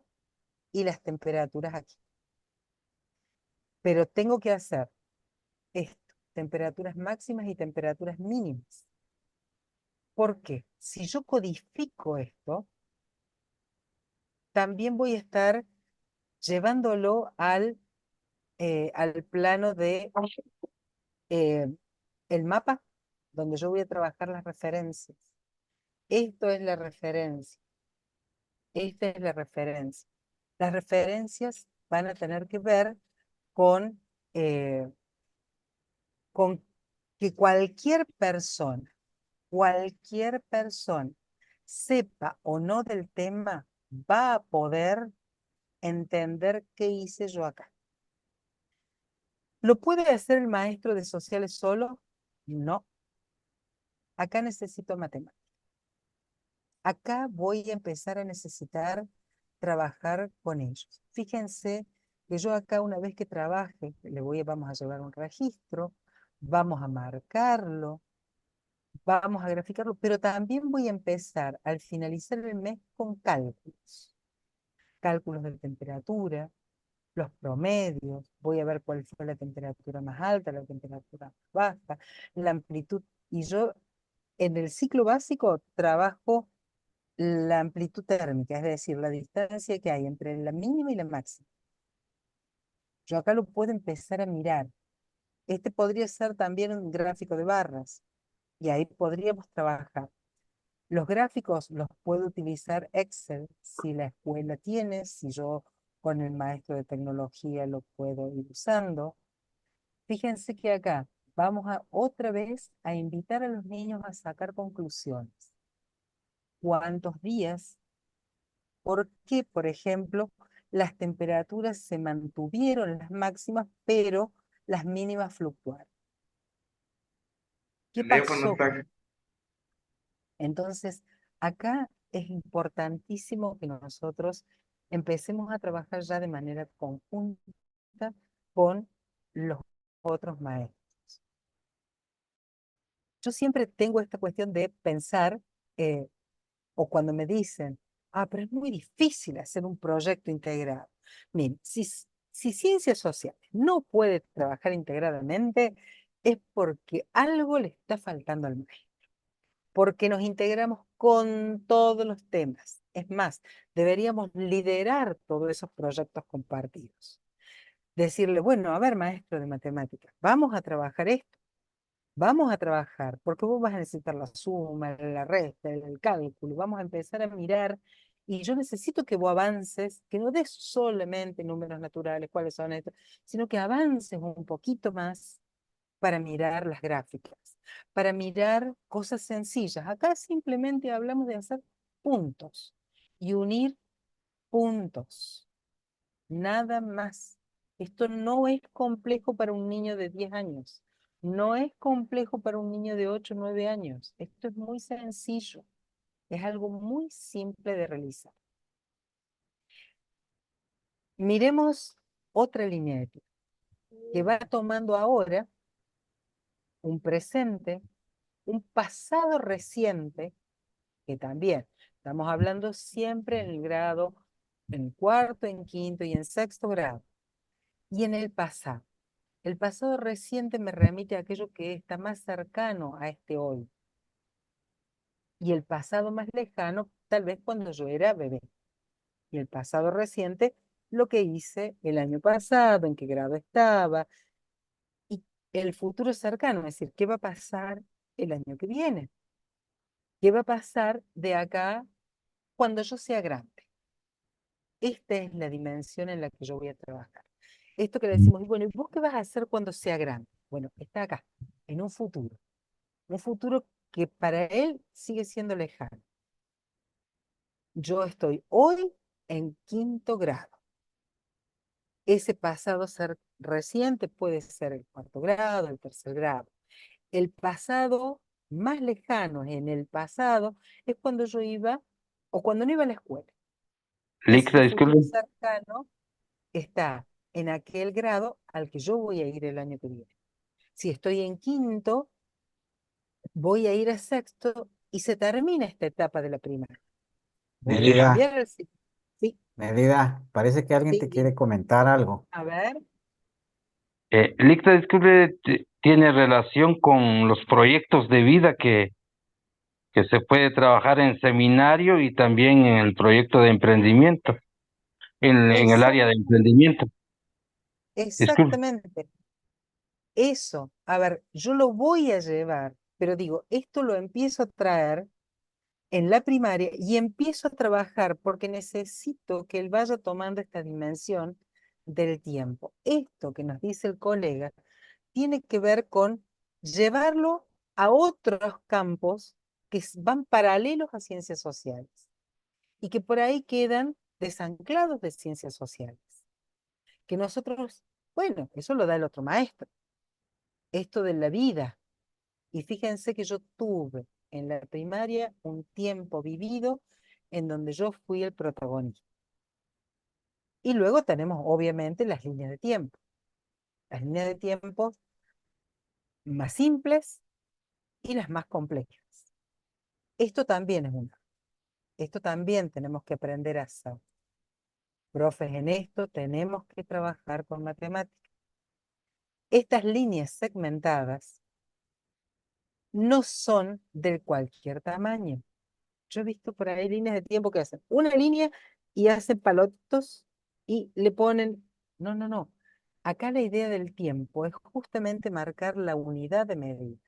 y las temperaturas aquí. Pero tengo que hacer esto, temperaturas máximas y temperaturas mínimas. ¿Por qué? Si yo codifico esto, también voy a estar llevándolo al plano de eh, el mapa, donde yo voy a trabajar las referencias. Esto es la referencia. Esta es la referencia. Las referencias van a tener que ver con, eh, con que cualquier persona, sepa o no del tema, va a poder entender qué hice yo acá. ¿Lo puede hacer el maestro de sociales solo? No. Acá necesito matemáticas. Acá voy a empezar a necesitar trabajar con ellos. Fíjense que yo acá una vez que trabaje, vamos a llevar un registro, vamos a marcarlo, vamos a graficarlo, pero también voy a empezar al finalizar el mes con cálculos. Cálculos de temperatura, los promedios, voy a ver cuál fue la temperatura más alta, la temperatura más baja, la amplitud. Y yo en el ciclo básico trabajo la amplitud térmica, es decir, la distancia que hay entre la mínima y la máxima. Yo acá lo puedo empezar a mirar. Este podría ser también un gráfico de barras y ahí podríamos trabajar. Los gráficos los puedo utilizar Excel si la escuela tiene, si yo con el maestro de tecnología lo puedo ir usando. Fíjense que acá vamos a otra vez a invitar a los niños a sacar conclusiones. ¿Cuántos días? ¿Por qué, por ejemplo, las temperaturas se mantuvieron las máximas, pero las mínimas fluctuaron? ¿Qué pasó? Entonces, acá es importantísimo que nosotros empecemos a trabajar ya de manera conjunta con los otros maestros. Yo siempre tengo esta cuestión de pensar, o cuando me dicen, pero es muy difícil hacer un proyecto integrado. Miren, si ciencias sociales no puede trabajar integradamente, es porque algo le está faltando al maestro, porque nos integramos con todos los temas. Es más, deberíamos liderar todos esos proyectos compartidos. Decirle, bueno, a ver, maestro de matemáticas, vamos a trabajar esto, vamos a trabajar, porque vos vas a necesitar la suma, la resta, el cálculo, vamos a empezar a mirar, y yo necesito que vos avances, que no des solamente números naturales, cuáles son estos, sino que avances un poquito más para mirar las gráficas, para mirar cosas sencillas. Acá simplemente hablamos de hacer puntos y unir puntos, nada más. Esto no es complejo para un niño de 10 años, no es complejo para un niño de 8 o 9 años. Esto es muy sencillo, es algo muy simple de realizar. Miremos otra línea de tiempo que va tomando ahora un presente, un pasado reciente, que también estamos hablando siempre en el grado, en cuarto, en quinto y en sexto grado, y en el pasado. El pasado reciente me remite a aquello que está más cercano a este hoy, y el pasado más lejano, tal vez cuando yo era bebé, y el pasado reciente, lo que hice el año pasado, en qué grado estaba, y el futuro cercano, es decir, qué va a pasar el año que viene, qué va a pasar de acá cuando yo sea grande. Esta es la dimensión en la que yo voy a trabajar. Esto que le decimos, y bueno, ¿y vos qué vas a hacer cuando sea grande? Bueno, está acá, en un futuro que para él sigue siendo lejano. Yo estoy hoy en quinto grado. Ese pasado ser reciente puede ser el cuarto grado, el tercer grado. El pasado más lejano en el pasado es cuando yo iba o cuando no iba a la escuela. Lixa, Ese futuro disculpe. cercano está en aquel grado al que yo voy a ir el año que viene. Si estoy en quinto, voy a ir a sexto y se termina esta etapa de la primaria. Voy a Mérida, cambiar el ciclo. Sí, Mérida, parece que alguien sí, te quiere dime. comentar algo. A ver, Lixa, disculpe, tiene relación con los proyectos de vida que se puede trabajar en seminario y también en el proyecto de emprendimiento, en el área de exacto, emprendimiento. Disculpe. exactamente. Eso, a ver, yo lo voy a llevar, pero digo, esto lo empiezo a traer en la primaria y empiezo a trabajar porque necesito que él vaya tomando esta dimensión del tiempo. Esto que nos dice el colega tiene que ver con llevarlo a otros campos que van paralelos a ciencias sociales y que por ahí quedan desanclados de ciencias sociales. Que nosotros, bueno, eso lo da el otro maestro, esto de la vida. Y fíjense que yo tuve en la primaria un tiempo vivido en donde yo fui el protagonista. Y luego tenemos obviamente las líneas de tiempo. Las líneas de tiempo más simples y las más complejas. Esto también es una. Esto también tenemos que aprender a hacer. Profes, en esto tenemos que trabajar con matemáticas. Estas líneas segmentadas no son de cualquier tamaño. Yo he visto por ahí líneas de tiempo que hacen una línea y hacen palotos y le ponen... No, no, no. Acá la idea del tiempo es justamente marcar la unidad de medida.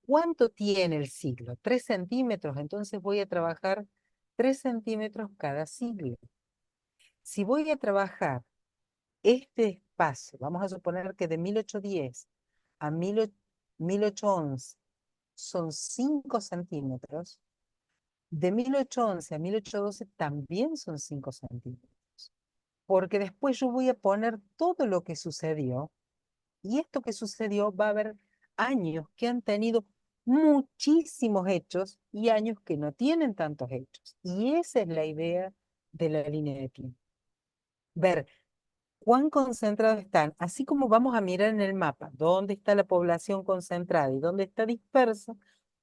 ¿Cuánto tiene el siglo? 3 centímetros. Entonces voy a trabajar 3 centímetros cada siglo. Si voy a trabajar este espacio, vamos a suponer que de 1810 a 1811 son 5 centímetros, de 1811 a 1812 también son 5 centímetros, porque después yo voy a poner todo lo que sucedió, y esto que sucedió va a haber años que han tenido muchísimos hechos y años que no tienen tantos hechos. Y esa es la idea de la línea de tiempo. Ver cuán concentrados están, así como vamos a mirar en el mapa dónde está la población concentrada y dónde está dispersa,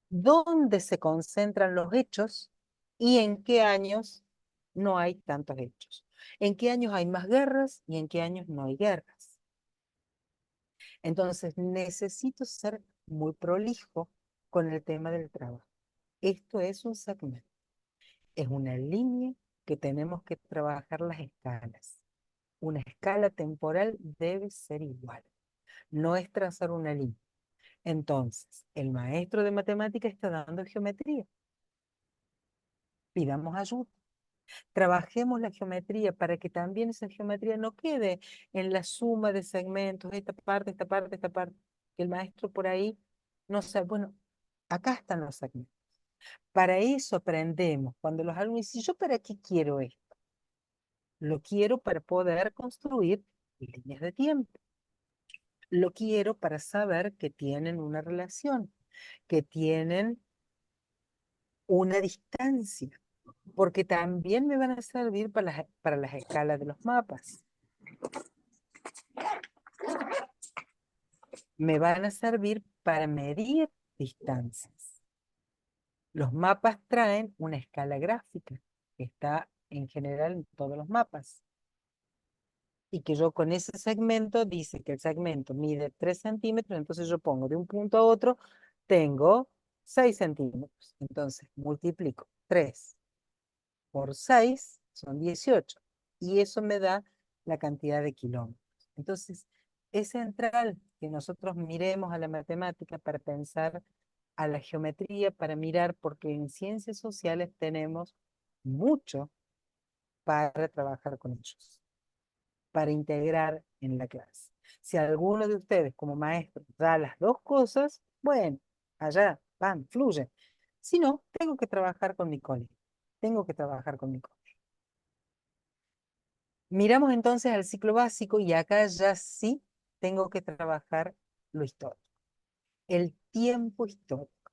dónde se concentran los hechos y en qué años no hay tantos hechos. En qué años hay más guerras y en qué años no hay guerras. Entonces necesito ser muy prolijo con el tema del trabajo. Esto es un segmento, es una línea que tenemos que trabajar las escalas. Una escala temporal debe ser igual, no es trazar una línea. Entonces, el maestro de matemática está dando geometría. Pidamos ayuda. Trabajemos la geometría para que también esa geometría no quede en la suma de segmentos, esta parte, esta parte, esta parte. Que el maestro por ahí no sabe, bueno, acá están los segmentos. Para eso aprendemos. Cuando los alumnos dicen, ¿yo para qué quiero esto? Lo quiero para poder construir líneas de tiempo. Lo quiero para saber que tienen una relación, que tienen una distancia, porque también me van a servir para las escalas de los mapas. Me van a servir para medir distancias. Los mapas traen una escala gráfica, que está en general en todos los mapas. Y que yo con ese segmento, dice que el segmento mide 3 centímetros, entonces yo pongo de un punto a otro, tengo 6 centímetros. Entonces multiplico 3 por 6, son 18. Y eso me da la cantidad de kilómetros. Entonces, es central que nosotros miremos a la matemática para pensar a la geometría, para mirar, porque en ciencias sociales tenemos mucho para trabajar con ellos, para integrar en la clase. Si alguno de ustedes como maestro da las dos cosas, bueno, allá, van, fluye. Si no, tengo que trabajar con mi colegio. Tengo que trabajar con mi colegio. Miramos entonces al ciclo básico y acá ya sí tengo que trabajar lo histórico. El tiempo histórico.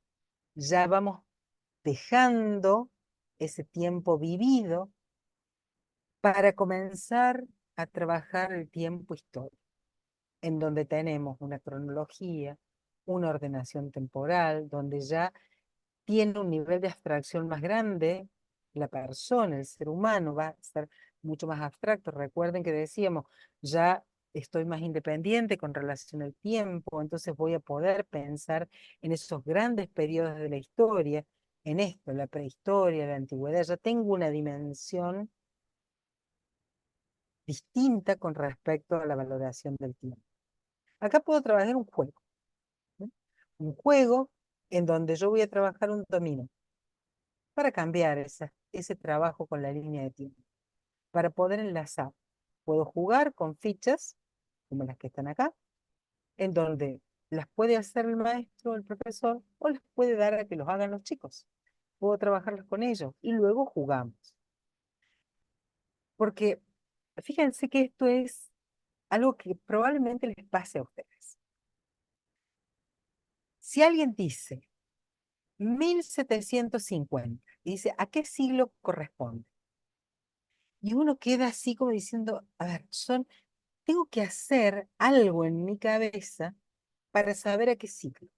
Ya vamos dejando ese tiempo vivido para comenzar a trabajar el tiempo histórico, en donde tenemos una cronología, una ordenación temporal, donde ya tiene un nivel de abstracción más grande, la persona, el ser humano va a ser mucho más abstracto. Recuerden que decíamos, ya estoy más independiente con relación al tiempo, entonces voy a poder pensar en esos grandes periodos de la historia, en esto, la prehistoria, la antigüedad, ya tengo una dimensión distinta con respecto a la valoración del tiempo. Acá puedo trabajar un juego, ¿no? Un juego en donde yo voy a trabajar un dominó para cambiar ese trabajo con la línea de tiempo, para poder enlazar. Puedo jugar con fichas, como las que están acá, en donde las puede hacer el maestro, el profesor, o las puede dar a que los hagan los chicos. Puedo trabajarlas con ellos y luego jugamos. Porque fíjense que esto es algo que probablemente les pase a ustedes. Si alguien dice 1750 y dice, ¿a qué siglo corresponde? Y uno queda así como diciendo, a ver, tengo que hacer algo en mi cabeza para saber a qué siglo.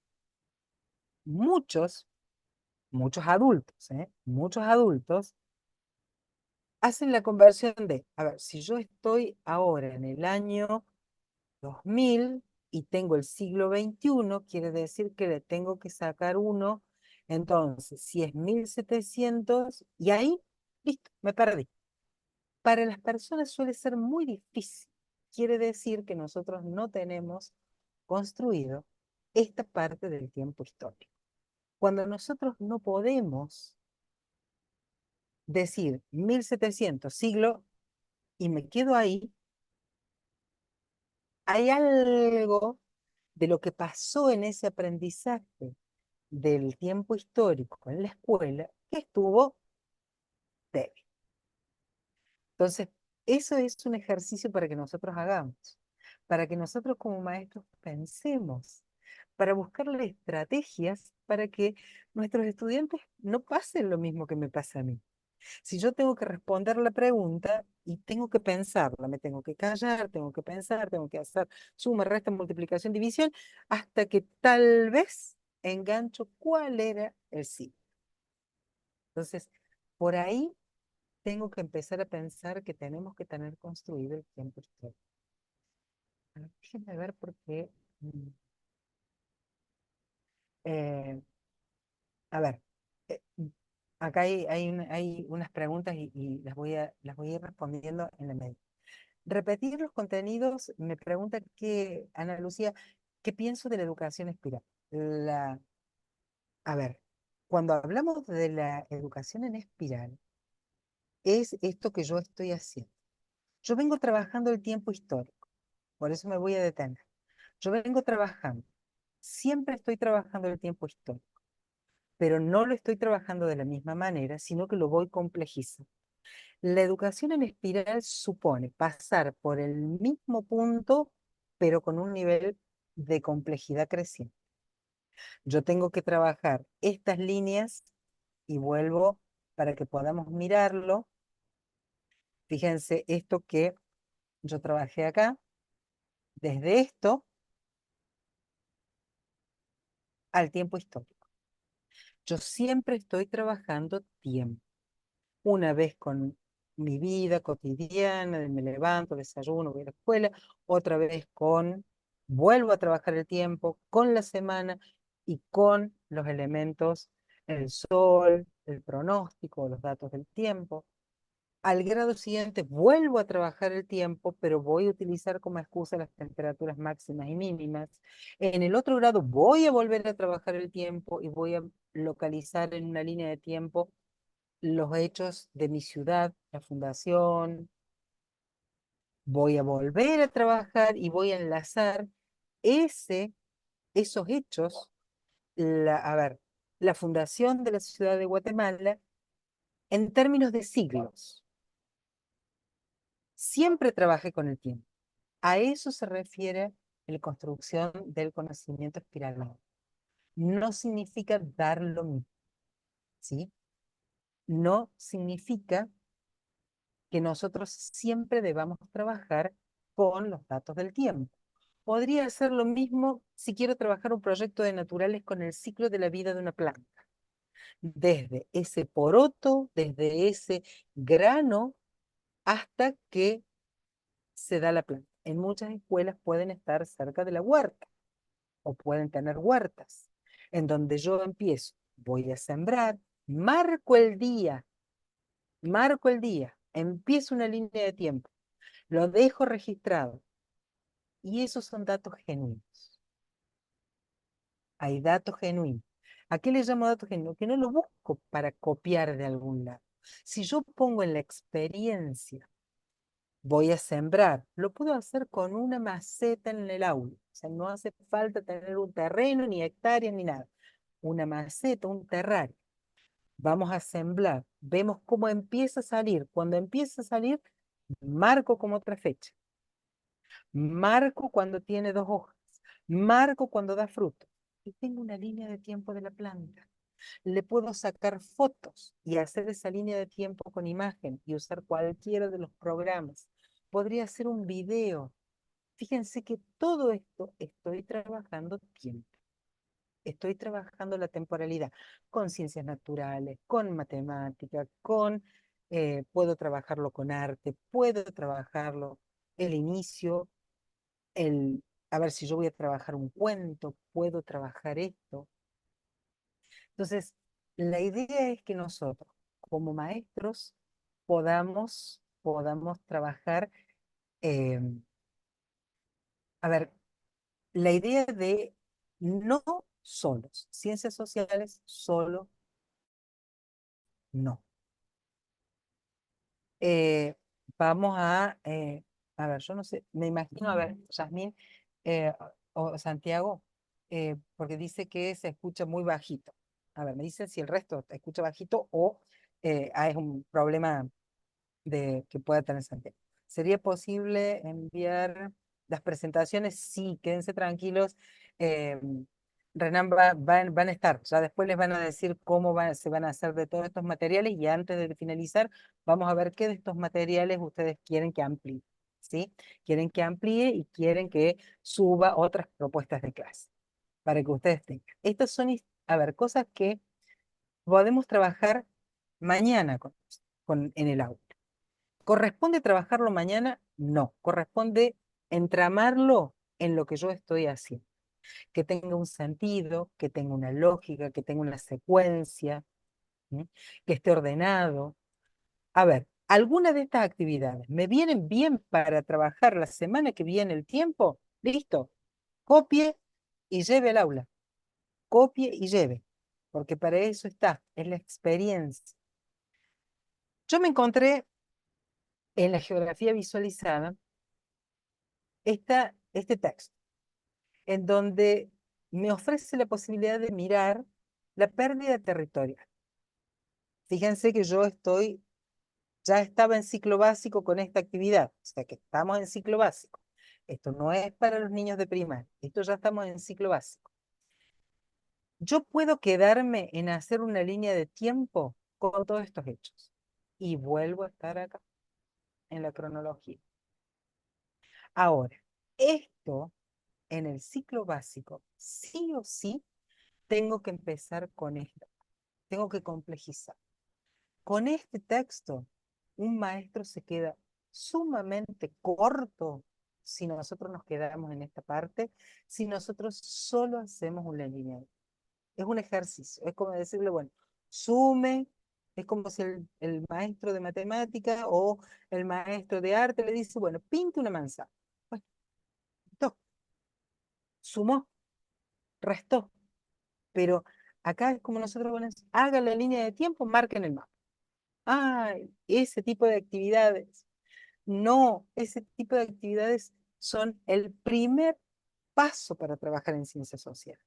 Muchos, muchos adultos, muchos adultos hacen la conversión de, a ver, si yo estoy ahora en el año 2000 y tengo el siglo XXI, quiere decir que le tengo que sacar uno. Entonces, si es 1700, y ahí, listo, me perdí. Para las personas suele ser muy difícil. Quiere decir que nosotros no tenemos construido esta parte del tiempo histórico. Cuando nosotros no podemos decir 1700, siglo, y me quedo ahí, hay algo de lo que pasó en ese aprendizaje del tiempo histórico en la escuela que estuvo débil. Entonces, eso es un ejercicio para que nosotros hagamos, para que nosotros como maestros pensemos, para buscarle estrategias para que nuestros estudiantes no pasen lo mismo que me pasa a mí. Si yo tengo que responder la pregunta y tengo que pensarla, me tengo que callar, tengo que pensar, tengo que hacer suma, resta, multiplicación, división, hasta que tal vez engancho cuál era el sí. Entonces, por ahí tengo que empezar a pensar que tenemos que tener construido el tiempo histórico. Déjenme ver porque Mm, eh, a ver, eh, acá hay unas preguntas y las voy a ir respondiendo en la medida. Repetir los contenidos, me pregunta que, Ana Lucía, ¿qué pienso de la educación espiral? La, a ver, cuando hablamos de la educación en espiral, es esto que yo estoy haciendo. Yo vengo trabajando el tiempo histórico, por eso me voy a detener. Yo vengo trabajando, siempre estoy trabajando el tiempo histórico, pero no lo estoy trabajando de la misma manera, sino que lo voy complejizando. La educación en espiral supone pasar por el mismo punto, pero con un nivel de complejidad creciente. Yo tengo que trabajar estas líneas y vuelvo para que podamos mirarlo. Fíjense esto que yo trabajé acá, desde esto al tiempo histórico. Yo siempre estoy trabajando tiempo. Una vez con mi vida cotidiana, me levanto, desayuno, voy a la escuela, otra vez vuelvo a trabajar el tiempo, con la semana y con los elementos, el sol, el pronóstico, los datos del tiempo. Al grado siguiente vuelvo a trabajar el tiempo, pero voy a utilizar como excusa las temperaturas máximas y mínimas. En el otro grado voy a volver a trabajar el tiempo y voy a localizar en una línea de tiempo los hechos de mi ciudad, la fundación. Voy a volver a trabajar y voy a enlazar ese, esos hechos, a ver, la fundación de la ciudad de Guatemala en términos de siglos. Siempre trabajé con el tiempo. A eso se refiere la construcción del conocimiento espiralado. No significa dar lo mismo, ¿sí? No significa que nosotros siempre debamos trabajar con los datos del tiempo. Podría ser lo mismo si quiero trabajar un proyecto de naturales con el ciclo de la vida de una planta. Desde ese poroto, desde ese grano, hasta que se da la planta. En muchas escuelas pueden estar cerca de la huerta o pueden tener huertas, en donde yo empiezo, voy a sembrar, marco el día, empiezo una línea de tiempo, lo dejo registrado y esos son datos genuinos. Hay datos genuinos. ¿A qué le llamo datos genuinos? Que no lo busco para copiar de algún lado. Si yo pongo en la experiencia, voy a sembrar, lo puedo hacer con una maceta en el aula. O sea, no hace falta tener un terreno, ni hectáreas, ni nada. Una maceta, un terrario. Vamos a sembrar, vemos cómo empieza a salir. Cuando empieza a salir, marco como otra fecha. Marco cuando tiene 2 hojas. Marco cuando da fruto. Y tengo una línea de tiempo de la planta. Le puedo sacar fotos y hacer esa línea de tiempo con imagen y usar cualquiera de los programas. Podría hacer un video. Fíjense que todo esto estoy trabajando tiempo. Estoy trabajando la temporalidad con ciencias naturales, con matemática, puedo trabajarlo con arte, puedo trabajarlo el inicio, a ver si yo voy a trabajar un cuento, puedo trabajar esto. Entonces, la idea es que nosotros, como maestros, podamos trabajar, eh, a ver, la idea de no solos, ciencias sociales solo no. Eh, vamos a ver, yo no sé, me imagino, a ver, Yasmín o Santiago, porque dice que se escucha muy bajito. A ver, me dicen si el resto te escucha bajito o es un problema que pueda tener Santiago. ¿Sería posible enviar las presentaciones? Sí, quédense tranquilos. eh, Renan van a estar, ya después les van a decir se van a hacer de todos estos materiales y antes de finalizar vamos a ver qué de estos materiales ustedes quieren que amplíe, ¿sí? Quieren que amplíe y quieren que suba otras propuestas de clase para que ustedes tengan. Estas son, a ver, cosas que podemos trabajar mañana en el aula. ¿Corresponde trabajarlo mañana? No, corresponde entramarlo en lo que yo estoy haciendo. que tenga un sentido, que tenga una lógica, que tenga una secuencia, ¿sí? Que esté ordenado. A ver, algunas de estas actividades me vienen bien para trabajar la semana que viene el tiempo. Listo, copie y lleve al aula. Copie y lleve, porque para eso está, es la experiencia. Yo me encontré en la geografía visualizada este texto, en donde me ofrece la posibilidad de mirar la pérdida territorial. Fíjense que ya estaba en ciclo básico con esta actividad, o sea que estamos en ciclo básico. Esto no es para los niños de primaria, esto ya estamos en ciclo básico. Yo puedo quedarme en hacer una línea de tiempo con todos estos hechos y vuelvo a estar acá en la cronología. Ahora, esto en el ciclo básico, sí o sí, tengo que empezar con esto, tengo que complejizar. Con este texto, un maestro se queda sumamente corto si nosotros nos quedamos en esta parte, si nosotros solo hacemos una línea. Es un ejercicio, es como decirle, bueno, sume, es como si el maestro de matemática o el maestro de arte le dice, bueno, pinte una manzana. Bueno, listo, sumó, restó, pero acá es como nosotros ponemos, haga la línea de tiempo, marquen el mapa. Ay, ese tipo de actividades. No, ese tipo de actividades son el primer paso para trabajar en ciencias sociales.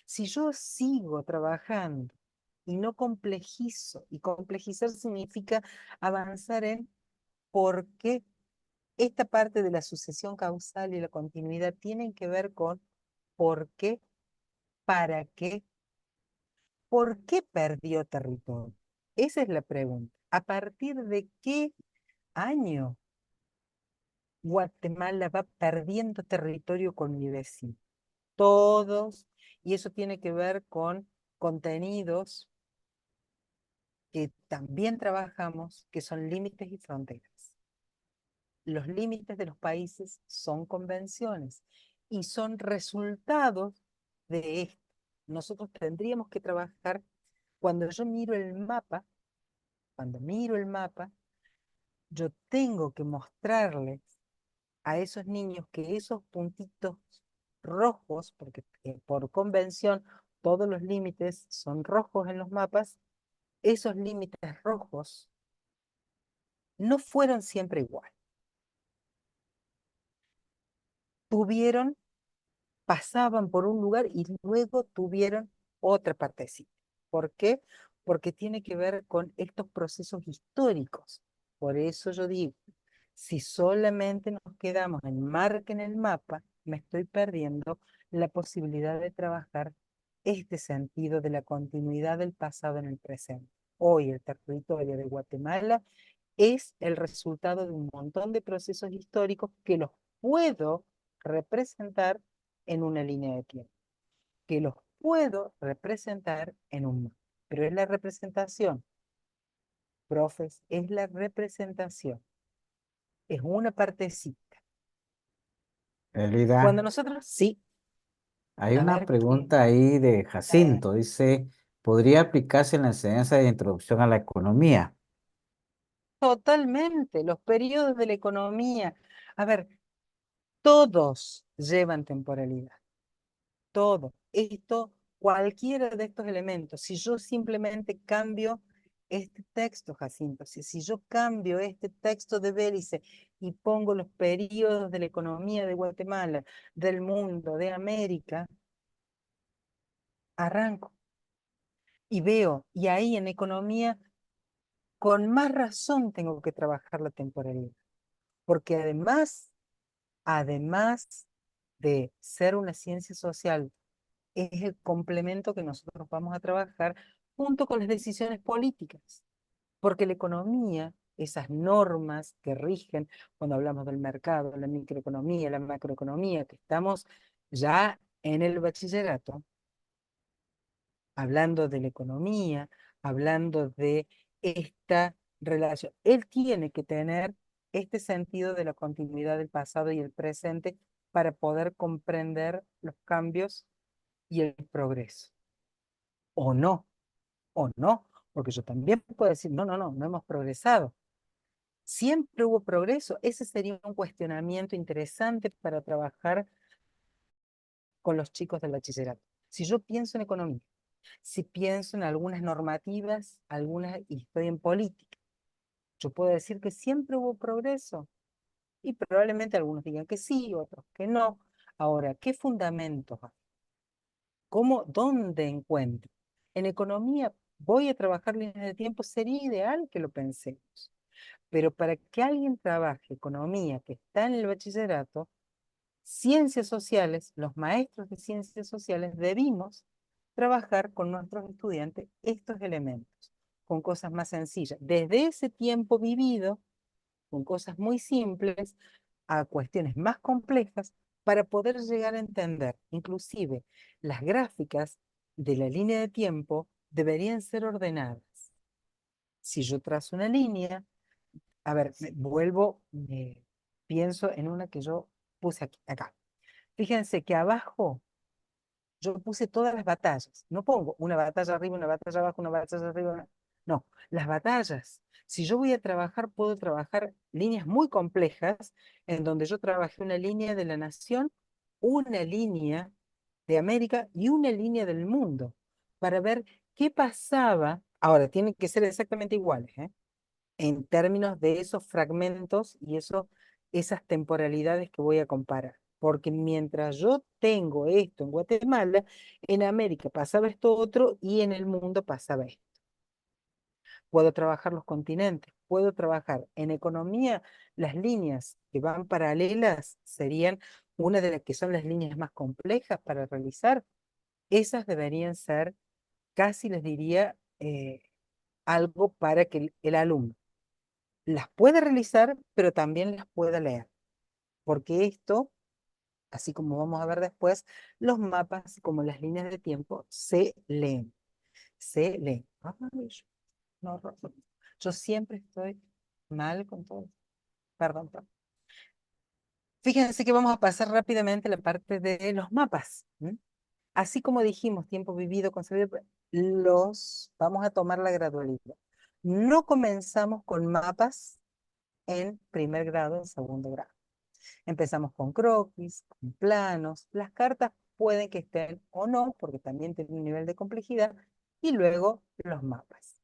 Si yo sigo trabajando y no complejizo, y complejizar significa avanzar en por qué esta parte de la sucesión causal y la continuidad tienen que ver con por qué, para qué, por qué perdió territorio. Esa es la pregunta. ¿A partir de qué año Guatemala va perdiendo territorio con mi vecino? Todos, y eso tiene que ver con contenidos que también trabajamos, que son límites y fronteras. Los límites de los países son convenciones y son resultados de esto. Nosotros tendríamos que trabajar, cuando yo miro el mapa, cuando miro el mapa, yo tengo que mostrarles a esos niños que esos puntitos rojos, porque por convención todos los límites son rojos en los mapas, esos límites rojos no fueron siempre igual. Tuvieron, pasaban por un lugar y luego tuvieron otra partecita. ¿Por qué? Porque tiene que ver con estos procesos históricos. Por eso yo digo, si solamente nos quedamos en marca en el mapa, me estoy perdiendo la posibilidad de trabajar este sentido de la continuidad del pasado en el presente. Hoy el territorio de Guatemala es el resultado de un montón de procesos históricos que los puedo representar en una línea de tiempo, que los puedo representar en un mapa. Pero es la representación, profes, es la representación, es una partecita. Cuando Elida, nosotros, sí, hay a una ver qué, pregunta ahí de eh, Jacinto. Dice, ¿podría aplicarse en la enseñanza de introducción a la economía? totalmente, los periodos de la economía. A ver, todos llevan temporalidad. Todo. Esto, cualquiera de estos elementos, si yo simplemente cambio este texto, Jacinto, si yo cambio este texto de Bélice y pongo los periodos de la economía de Guatemala, del mundo, de América, arranco y veo, y ahí en economía, con más razón tengo que trabajar la temporalidad, porque además de ser una ciencia social, es el complemento que nosotros vamos a trabajar junto con las decisiones políticas, porque la economía, esas normas que rigen cuando hablamos del mercado, la microeconomía, la macroeconomía, que estamos ya en el bachillerato, hablando de la economía, hablando de esta relación, él tiene que tener este sentido de la continuidad del pasado y el presente para poder comprender los cambios y el progreso. O no, porque yo también puedo decir, no, no, no, no hemos progresado. Siempre hubo progreso. Ese sería un cuestionamiento interesante para trabajar con los chicos del bachillerato. Si yo pienso en economía, si pienso en algunas normativas, y estoy en política, yo puedo decir que siempre hubo progreso y probablemente algunos digan que sí, otros que no. Ahora, ¿qué fundamentos hay? ¿Dónde encuentro? En economía voy a trabajar líneas de tiempo, sería ideal que lo pensemos. Pero para que alguien trabaje economía que está en el bachillerato, ciencias sociales, los maestros de ciencias sociales debimos trabajar con nuestros estudiantes estos elementos, con cosas más sencillas. Desde ese tiempo vivido, con cosas muy simples, a cuestiones más complejas, para poder llegar a entender. Inclusive, las gráficas de la línea de tiempo deberían ser ordenadas. Si yo trazo una línea, a ver, pienso en una que yo puse aquí, acá. Fíjense que abajo yo puse todas las batallas. No pongo una batalla arriba, una batalla abajo, una batalla arriba. No, las batallas. Si yo voy a trabajar, puedo trabajar líneas muy complejas en donde yo trabajé una línea de la nación, una línea de América y una línea del mundo para ver qué pasaba. Ahora, tienen que ser exactamente iguales, ¿eh? En términos de esos fragmentos y esas temporalidades que voy a comparar. Porque mientras yo tengo esto en Guatemala, en América pasaba esto otro y en el mundo pasaba esto. Puedo trabajar los continentes, puedo trabajar en economía, las líneas que van paralelas serían una de las que son las líneas más complejas para realizar. Esas deberían ser, casi les diría, algo para que el alumno las puede realizar, pero también las puede leer, porque esto, así como vamos a ver después, los mapas, como las líneas de tiempo, se leen, se leen. Ay, no, yo siempre estoy mal con todo. Perdón, perdón. Fíjense que vamos a pasar rápidamente la parte de los mapas. Así como dijimos, tiempo vivido, concebido, vamos a tomar la gradualidad. No comenzamos con mapas en primer grado, en segundo grado. Empezamos con croquis, con planos. Las cartas pueden que estén o no, porque también tienen un nivel de complejidad. Y luego los mapas.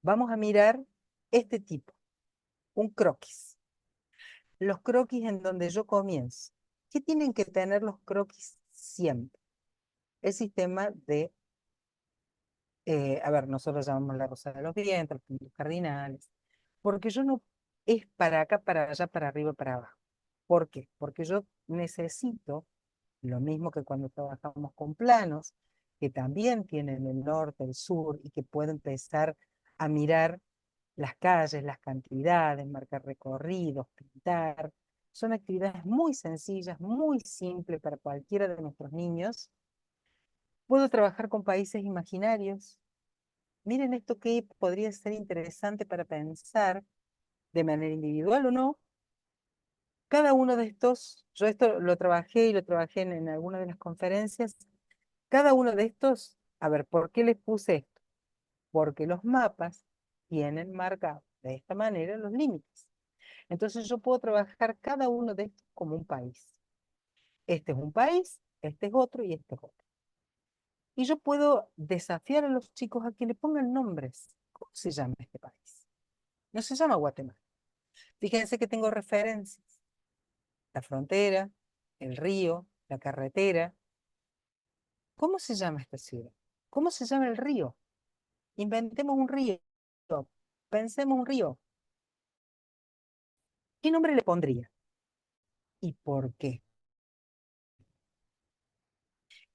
Vamos a mirar este tipo, un croquis. Los croquis en donde yo comienzo. ¿Qué tienen que tener los croquis siempre? El sistema de, a ver, nosotros llamamos la rosa de los vientos, los puntos cardinales, porque yo no es para acá, para allá, para arriba, para abajo. ¿Por qué? Porque yo necesito lo mismo que cuando trabajamos con planos, que también tienen el norte, el sur, y que puedo empezar a mirar las calles, las cantidades, marcar recorridos, pintar. Son actividades muy sencillas, muy simples para cualquiera de nuestros niños. Puedo trabajar con países imaginarios. Miren esto que podría ser interesante para pensar de manera individual o no. Cada uno de estos, yo esto lo trabajé y lo trabajé en alguna de las conferencias. Cada uno de estos, a ver, ¿por qué les puse esto? Porque los mapas tienen marcados de esta manera los límites. Entonces yo puedo trabajar cada uno de estos como un país. Este es un país, este es otro y este es otro. Y yo puedo desafiar a los chicos a que le pongan nombres. ¿Cómo se llama este país? No se llama Guatemala. Fíjense que tengo referencias. La frontera, el río, la carretera. ¿Cómo se llama esta ciudad? ¿Cómo se llama el río? Inventemos un río. Pensemos un río. ¿Qué nombre le pondría? ¿Y por qué?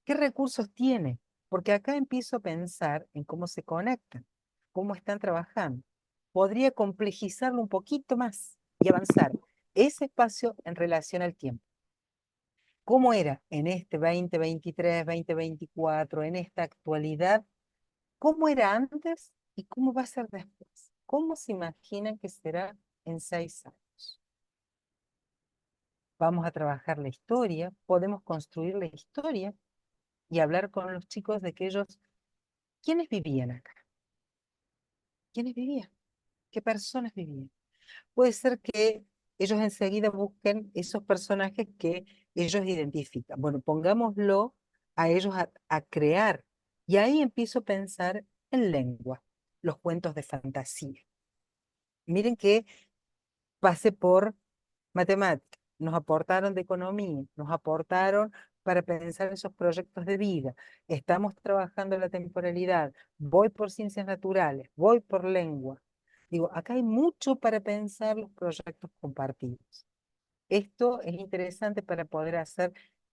¿Qué recursos tiene? Porque acá empiezo a pensar en cómo se conectan, cómo están trabajando. Podría complejizarlo un poquito más y avanzar ese espacio en relación al tiempo. ¿Cómo era en este 2023, 2024, en esta actualidad? ¿Cómo era antes y cómo va a ser después? ¿Cómo se imaginan que será en 6 años? Vamos a trabajar la historia, podemos construir la historia y hablar con los chicos de que ellos, ¿quiénes vivían acá? ¿Quiénes vivían? ¿Qué personas vivían? Puede ser que ellos enseguida busquen esos personajes que ellos identifican. Bueno, pongámoslo a ellos a crear. Y ahí empiezo a pensar en lengua, los cuentos de fantasía. Miren que pasé por matemática, nos aportaron de economía, nos aportaron para pensar esos proyectos de vida. Estamos trabajando la temporalidad, voy por ciencias naturales, voy por lengua. Digo, acá hay mucho para pensar los proyectos compartidos. Esto es interesante para poder hacer,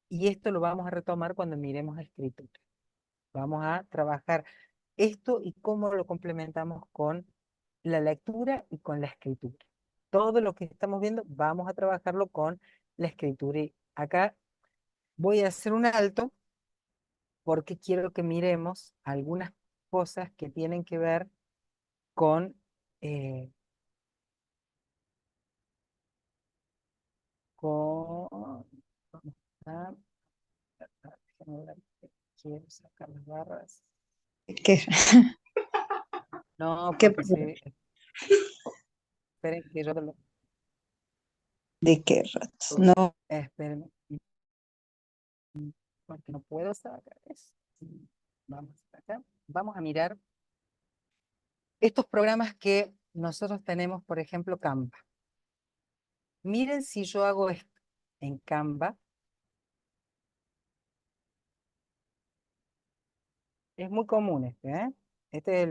y esto lo vamos a retomar cuando miremos escritura. Vamos a trabajar esto y cómo lo complementamos con la lectura y con la escritura. Todo lo que estamos viendo, vamos a trabajarlo con la escritura. Y acá voy a hacer un alto porque quiero que miremos algunas cosas que tienen que ver con, eh, con vamos a- déjame ver, quiero sacar las barras. ¿Qué, No, qué, porque se, esperen que yo lo, de qué ratos? No, esperen, porque no puedo sacar eso. Vamos acá. Vamos a mirar estos programas que nosotros tenemos, por ejemplo, Canva. Miren si yo hago esto en Canva, es muy común este, ¿eh? Este es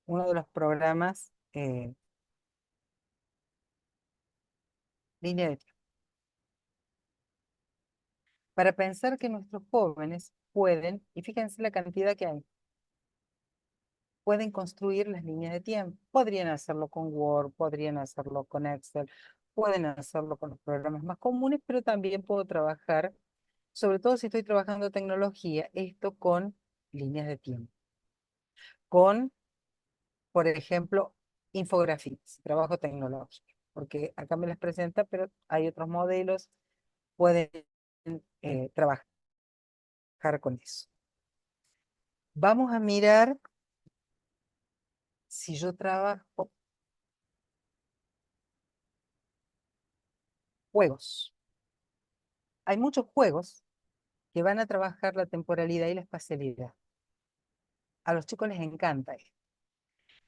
uno de los programas línea de tiempo. Para pensar que nuestros jóvenes pueden, y fíjense la cantidad que hay, pueden construir las líneas de tiempo. Podrían hacerlo con Word, podrían hacerlo con Excel, pueden hacerlo con los programas más comunes, pero también puedo trabajar, sobre todo si estoy trabajando tecnología, esto con líneas de tiempo. Con, por ejemplo, infografías, trabajo tecnológico, porque acá me las presenta, pero hay otros modelos, pueden trabajar con eso. Vamos a mirar si yo trabajo juegos. Hay muchos juegos que van a trabajar la temporalidad y la espacialidad. A los chicos les encanta esto.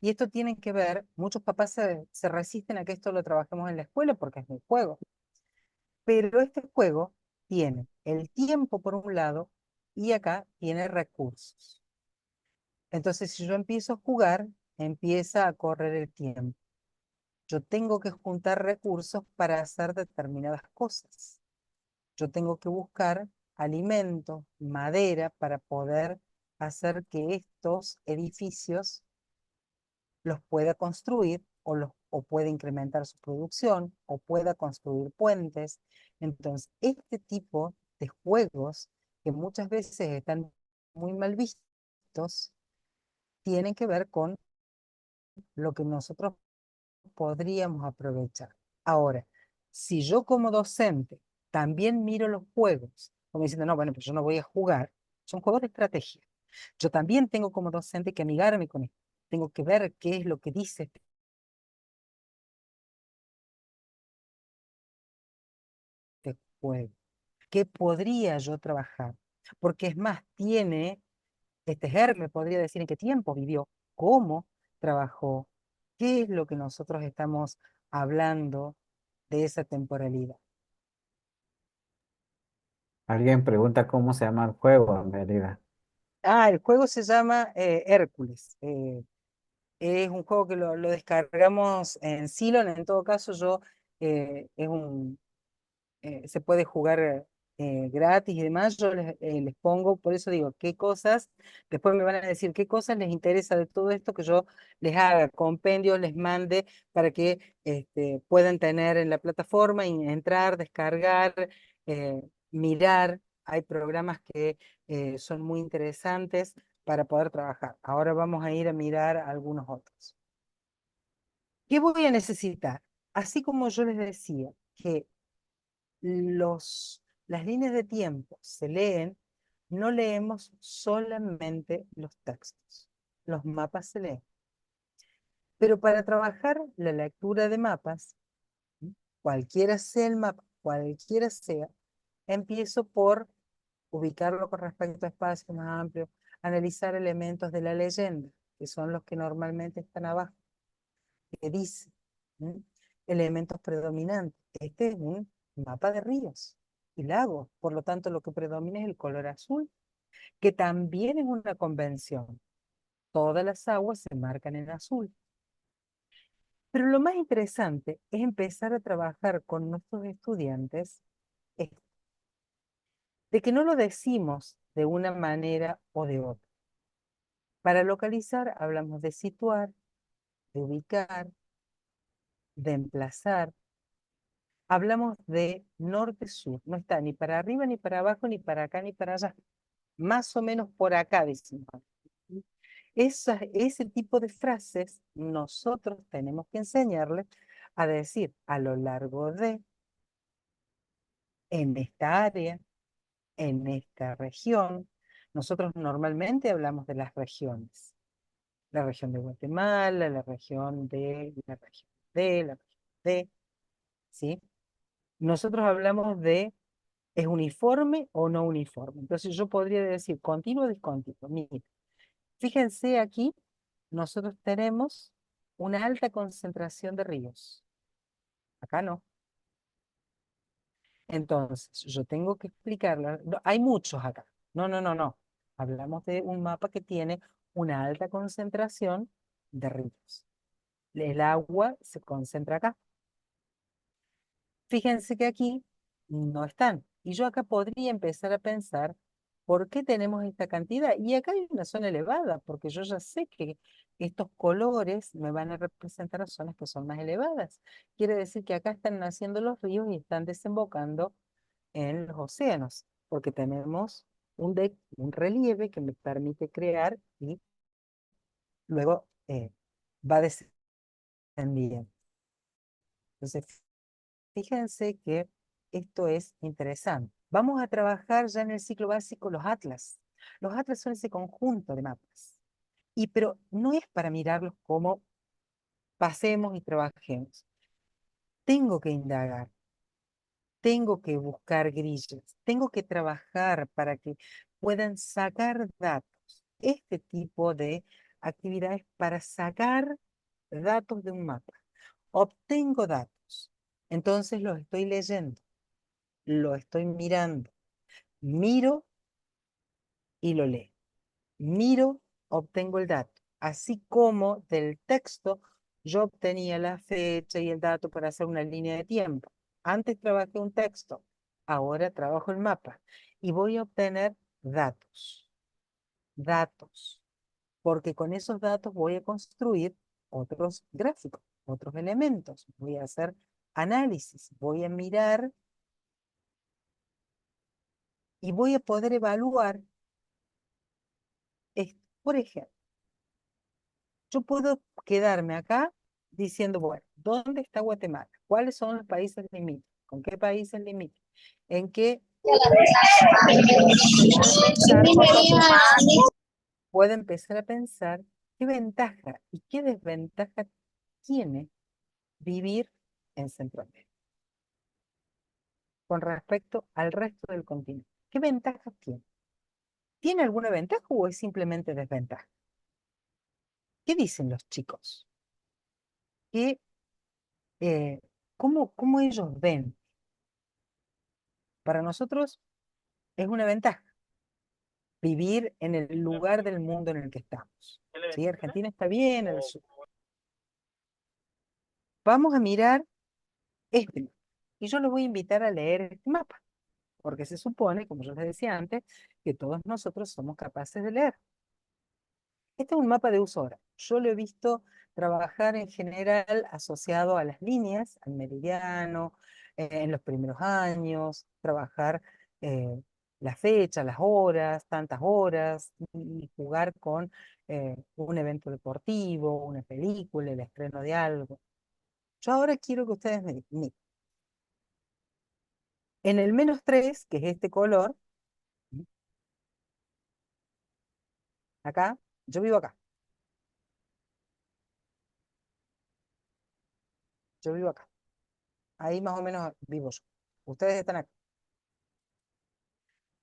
Y esto tiene que ver, muchos papás se resisten a que esto lo trabajemos en la escuela porque es un juego. Pero este juego tiene el tiempo por un lado y acá tiene recursos. Entonces, si yo empiezo a jugar, empieza a correr el tiempo. Yo tengo que juntar recursos para hacer determinadas cosas. Yo tengo que buscar alimento, madera, para poder hacer que estos edificios los pueda construir o pueda incrementar su producción o pueda construir puentes. Entonces, este tipo de juegos que muchas veces están muy mal vistos, tienen que ver con lo que nosotros podríamos aprovechar. Ahora, si yo como docente también miro los juegos, como diciendo, no, bueno, pues yo no voy a jugar, son juegos de estrategia. Yo también tengo como docente que amigarme con esto. Tengo que ver qué es lo que dice este juego. ¿Qué podría yo trabajar? Porque es más, tiene, este GER me podría decir en qué tiempo vivió, cómo trabajó, qué es lo que nosotros estamos hablando de esa temporalidad. Alguien pregunta cómo se llama el juego, Merida. Ah, el juego se llama Hércules. Es un juego que lo descargamos en Silon. En todo caso, es un, se puede jugar gratis y demás. Yo les pongo, por eso digo, qué cosas, después me van a decir qué cosas les interesa de todo esto que yo les haga, compendio, les mande para que puedan tener en la plataforma y entrar, descargar, mirar. Hay programas que son muy interesantes para poder trabajar. Ahora vamos a ir a mirar algunos otros. ¿Qué voy a necesitar? Así como yo les decía que las líneas de tiempo se leen, no leemos solamente los textos, los mapas se leen. Pero para trabajar la lectura de mapas, cualquiera sea el mapa, cualquiera sea, empiezo por ubicarlo con respecto a espacios más amplios, analizar elementos de la leyenda, que son los que normalmente están abajo, que dice, ¿m? Elementos predominantes. Este es un mapa de ríos y lagos, por lo tanto lo que predomina es el color azul, que también es una convención. Todas las aguas se marcan en azul. Pero lo más interesante es empezar a trabajar con nuestros estudiantes de que no lo decimos de una manera o de otra. Para localizar hablamos de situar, de ubicar, de emplazar. Hablamos de norte-sur. No está ni para arriba, ni para abajo, ni para acá, ni para allá. Más o menos por acá, decimos. Ese tipo de frases nosotros tenemos que enseñarles a decir a lo largo de, en esta área, en esta región. Nosotros normalmente hablamos de las regiones. La región de Guatemala, la región de, la región de, la región de, ¿sí? Nosotros hablamos de, ¿es uniforme o no uniforme? Entonces yo podría decir continuo o discontinuo. Mire, fíjense aquí, nosotros tenemos una alta concentración de ríos. Acá no. Entonces, yo tengo que explicarla. No, hay muchos acá. No, no, no, no. Hablamos de un mapa que tiene una alta concentración de ríos. El agua se concentra acá. Fíjense que aquí no están. Y yo acá podría empezar a pensar, ¿por qué tenemos esta cantidad? Y acá hay una zona elevada, porque yo ya sé que estos colores me van a representar zonas que son más elevadas. Quiere decir que acá están naciendo los ríos y están desembocando en los océanos, porque tenemos un relieve que me permite crear y luego va descendiendo. Entonces, fíjense que esto es interesante. Vamos a trabajar ya en el ciclo básico los atlas. Los atlas son ese conjunto de mapas. Pero no es para mirarlos como pasemos y trabajemos. Tengo que indagar, tengo que buscar grillas, tengo que trabajar para que puedan sacar datos. Este tipo de actividades para sacar datos de un mapa. Obtengo datos, entonces los estoy leyendo, lo estoy mirando, miro y lo leo. Miro, obtengo el dato, así como del texto yo obtenía la fecha y el dato para hacer una línea de tiempo. Antes trabajé un texto, ahora trabajo el mapa y voy a obtener datos, datos, porque con esos datos voy a construir otros gráficos, otros elementos, voy a hacer análisis, voy a mirar y voy a poder evaluar esto. Por ejemplo, yo puedo quedarme acá diciendo, bueno, ¿dónde está Guatemala? ¿Cuáles son los países limítrofes? ¿Con qué países limítrofes? ¿En qué? Puedo empezar a pensar qué ventaja y qué desventaja tiene vivir en Centroamérica con respecto al resto del continente. ¿Qué ventajas tiene? ¿Tiene alguna ventaja o es simplemente desventaja? ¿Qué dicen los chicos? ¿Qué, cómo ellos ven? Para nosotros es una ventaja vivir en el lugar del mundo en el que estamos. ¿Sí? Argentina está bien al sur. Vamos a mirar este mapa. Y yo los voy a invitar a leer este mapa, porque se supone, como yo les decía antes, que todos nosotros somos capaces de leer. Este es un mapa de uso horario. Yo lo he visto trabajar en general asociado a las líneas, al meridiano, en los primeros años, trabajar la fecha, las horas, tantas horas, y jugar con un evento deportivo, una película, el estreno de algo. Yo ahora quiero que ustedes me digan, En el -3, que es este color, acá, yo vivo acá, yo vivo acá. Ahí más o menos vivo yo. Ustedes están acá.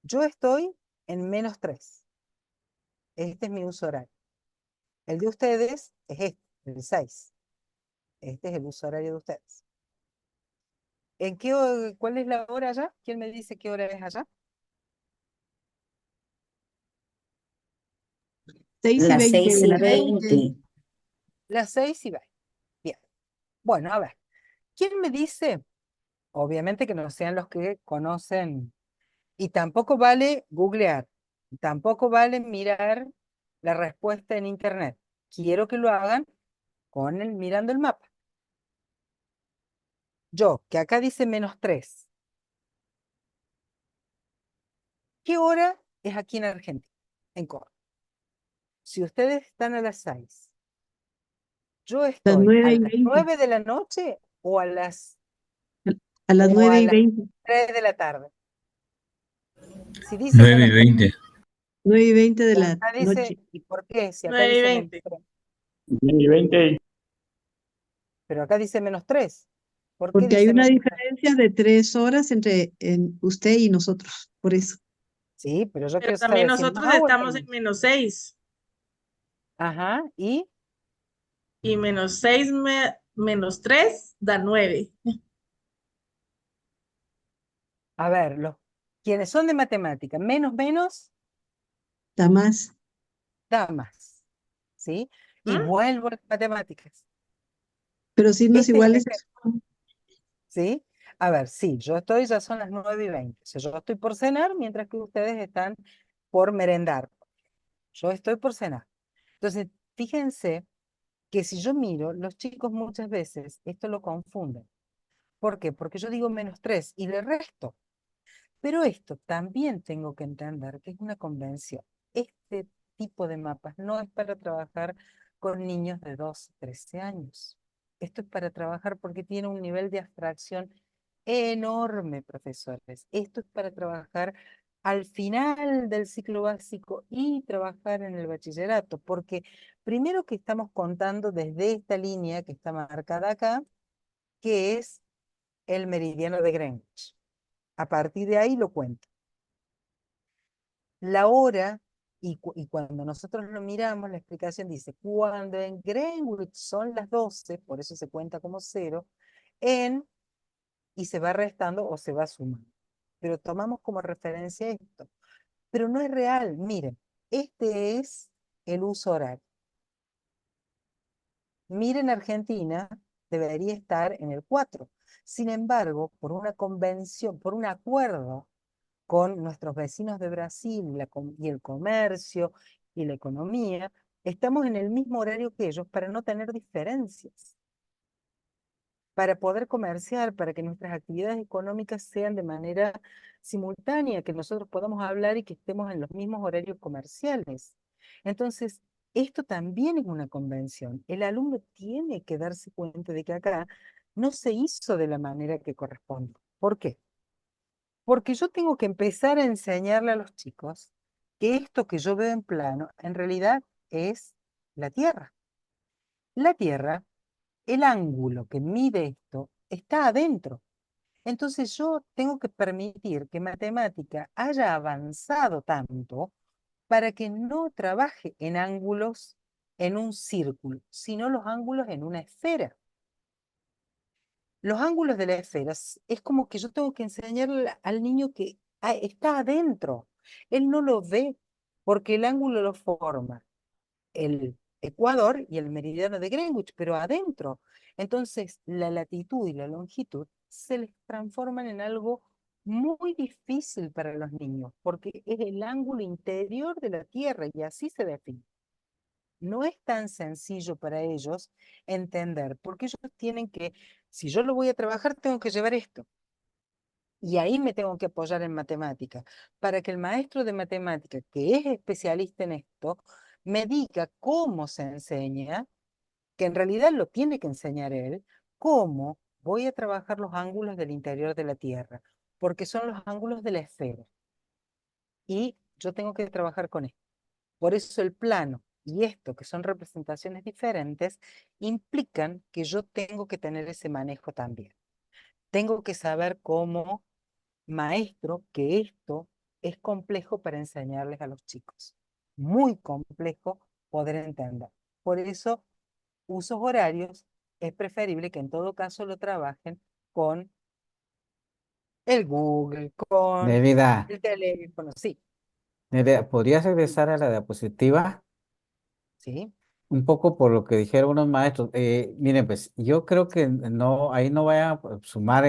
Yo estoy en -3. Este es mi uso horario. El de ustedes es este, el 6. Este es el uso horario de ustedes. ¿Cuál es la hora allá? ¿Quién me dice qué hora es allá? 6:20 Las de seis y la tarde. veinte. Las 6:20. Bien. Bueno, a ver. ¿Quién me dice? Obviamente que no sean los que conocen. Y tampoco vale googlear. Tampoco vale mirar la respuesta en internet. Quiero que lo hagan mirando el mapa. Yo, que acá dice -3. ¿Qué hora es aquí en Argentina? En Córdoba. Si ustedes están a las 6, yo Las estoy a nueve y las veinte 9 de la noche o a las, A las o nueve a y las veinte 3 de la tarde. Si dice 9 y -3, 20. 9:20 de y la acá dice, noche. ¿y por qué? Si acá 9 y dice 20. -3, 2020. pero acá dice -3. ¿Por qué Porque hay dice una -3? diferencia de 3 horas entre usted y nosotros. Por eso. Sí, pero yo Pero quiero también saber si es nosotros más o es estamos en menos. -6. Ajá, y Y -6 -3 da 9. a ver, quienes son de matemática, menos menos, Da más. da más. ¿Sí? Y ¿Mm? vuelvo a las matemáticas. Pero signos Este es el iguales. ejemplo. ¿Sí? A ver, sí, ya son las 9:20. O sea, yo estoy por cenar mientras que ustedes están por merendar. Yo estoy por cenar. Entonces, fíjense que si yo miro, los chicos muchas veces esto lo confunden. ¿Por qué? Porque yo digo -3 y le resto. Pero esto también tengo que entender que es una convención. Este tipo de mapas no es para trabajar con niños de 12, 13 años. Esto es para trabajar porque tiene un nivel de abstracción enorme, profesores. Esto es para trabajar al final del ciclo básico y trabajar en el bachillerato, porque primero que estamos contando desde esta línea que está marcada acá, que es el meridiano de Greenwich. A partir de ahí lo cuento. La hora, y cuando nosotros lo miramos, la explicación dice, cuando en Greenwich son las 12, por eso se cuenta como 0, y se va restando o se va sumando. Pero tomamos como referencia esto. Pero no es real, miren, este es el uso horario. Miren, Argentina debería estar en el 4. Sin embargo, por una convención, por un acuerdo con nuestros vecinos de Brasil y el comercio y la economía, estamos en el mismo horario que ellos para no tener diferencias, para poder comerciar, para que nuestras actividades económicas sean de manera simultánea, que nosotros podamos hablar y que estemos en los mismos horarios comerciales. Entonces, esto también es una convención. El alumno tiene que darse cuenta de que acá no se hizo de la manera que corresponde. ¿Por qué? Porque yo tengo que empezar a enseñarle a los chicos que esto que yo veo en plano, en realidad es la Tierra. La Tierra, el ángulo que mide esto, está adentro. Entonces yo tengo que permitir que matemática haya avanzado tanto para que no trabaje en ángulos en un círculo, sino los ángulos en una esfera. Los ángulos de la esfera es como que yo tengo que enseñarle al niño que está adentro. Él no lo ve porque el ángulo lo forma el ecuador y el meridiano de Greenwich, pero adentro. Entonces, la latitud y la longitud se les transforman en algo muy difícil para los niños, porque es el ángulo interior de la Tierra y así se define. No es tan sencillo para ellos entender, porque ellos tienen que, si yo lo voy a trabajar, tengo que llevar esto. Y ahí me tengo que apoyar en matemática, para que el maestro de matemática, que es especialista en esto, me diga cómo se enseña, que en realidad lo tiene que enseñar él, cómo voy a trabajar los ángulos del interior de la Tierra, porque son los ángulos de la esfera. Y yo tengo que trabajar con esto. Por eso el plano y esto, que son representaciones diferentes, implican que yo tengo que tener ese manejo también. Tengo que saber como maestro que esto es complejo para enseñarles a los chicos. Muy complejo poder entender. Por eso, usos horarios, es preferible que en todo caso lo trabajen con el Google, con Nerida, el teléfono, sí, Nerida, ¿podrías regresar a la diapositiva? sí, Un poco por lo que dijeron unos maestros. Miren, pues yo creo que no, ahí no vaya a sumar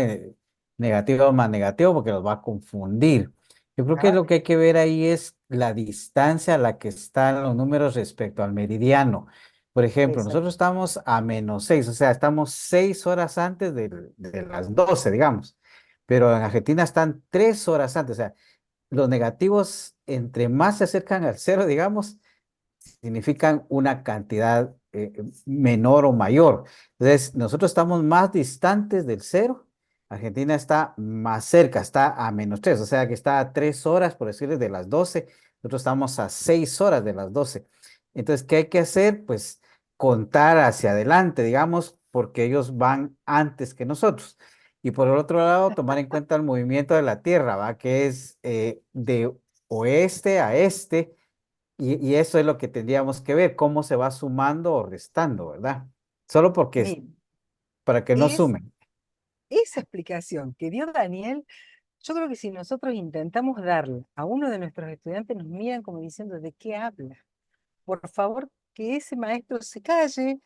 negativo más negativo porque los va a confundir. Yo creo que ah, lo que hay que ver ahí es la distancia a la que están los números respecto al meridiano. Por ejemplo, exacto. nosotros estamos a -6, o sea, estamos 6 horas antes de las 12, digamos. Pero en Argentina están 3 horas antes. O sea, los negativos, entre más se acercan al cero, digamos, significan una cantidad menor o mayor. Entonces, nosotros estamos más distantes del cero. Argentina está más cerca, está a -3, o sea que está a 3 horas, por decirles, de las 12. Nosotros estamos a 6 horas de las 12. Entonces, ¿qué hay que hacer? Pues contar hacia adelante, digamos, porque ellos van antes que nosotros. Y por el otro lado, tomar en cuenta el movimiento de la Tierra, ¿va? Que es de oeste a este, y eso es lo que tendríamos que ver, cómo se va sumando o restando, ¿verdad? Solo porque Mira, para que no es sumen. esa explicación que dio Daniel. Yo creo que si nosotros intentamos darle a uno de nuestros estudiantes, nos miran como diciendo, ¿de qué habla? Por favor, que ese maestro se calle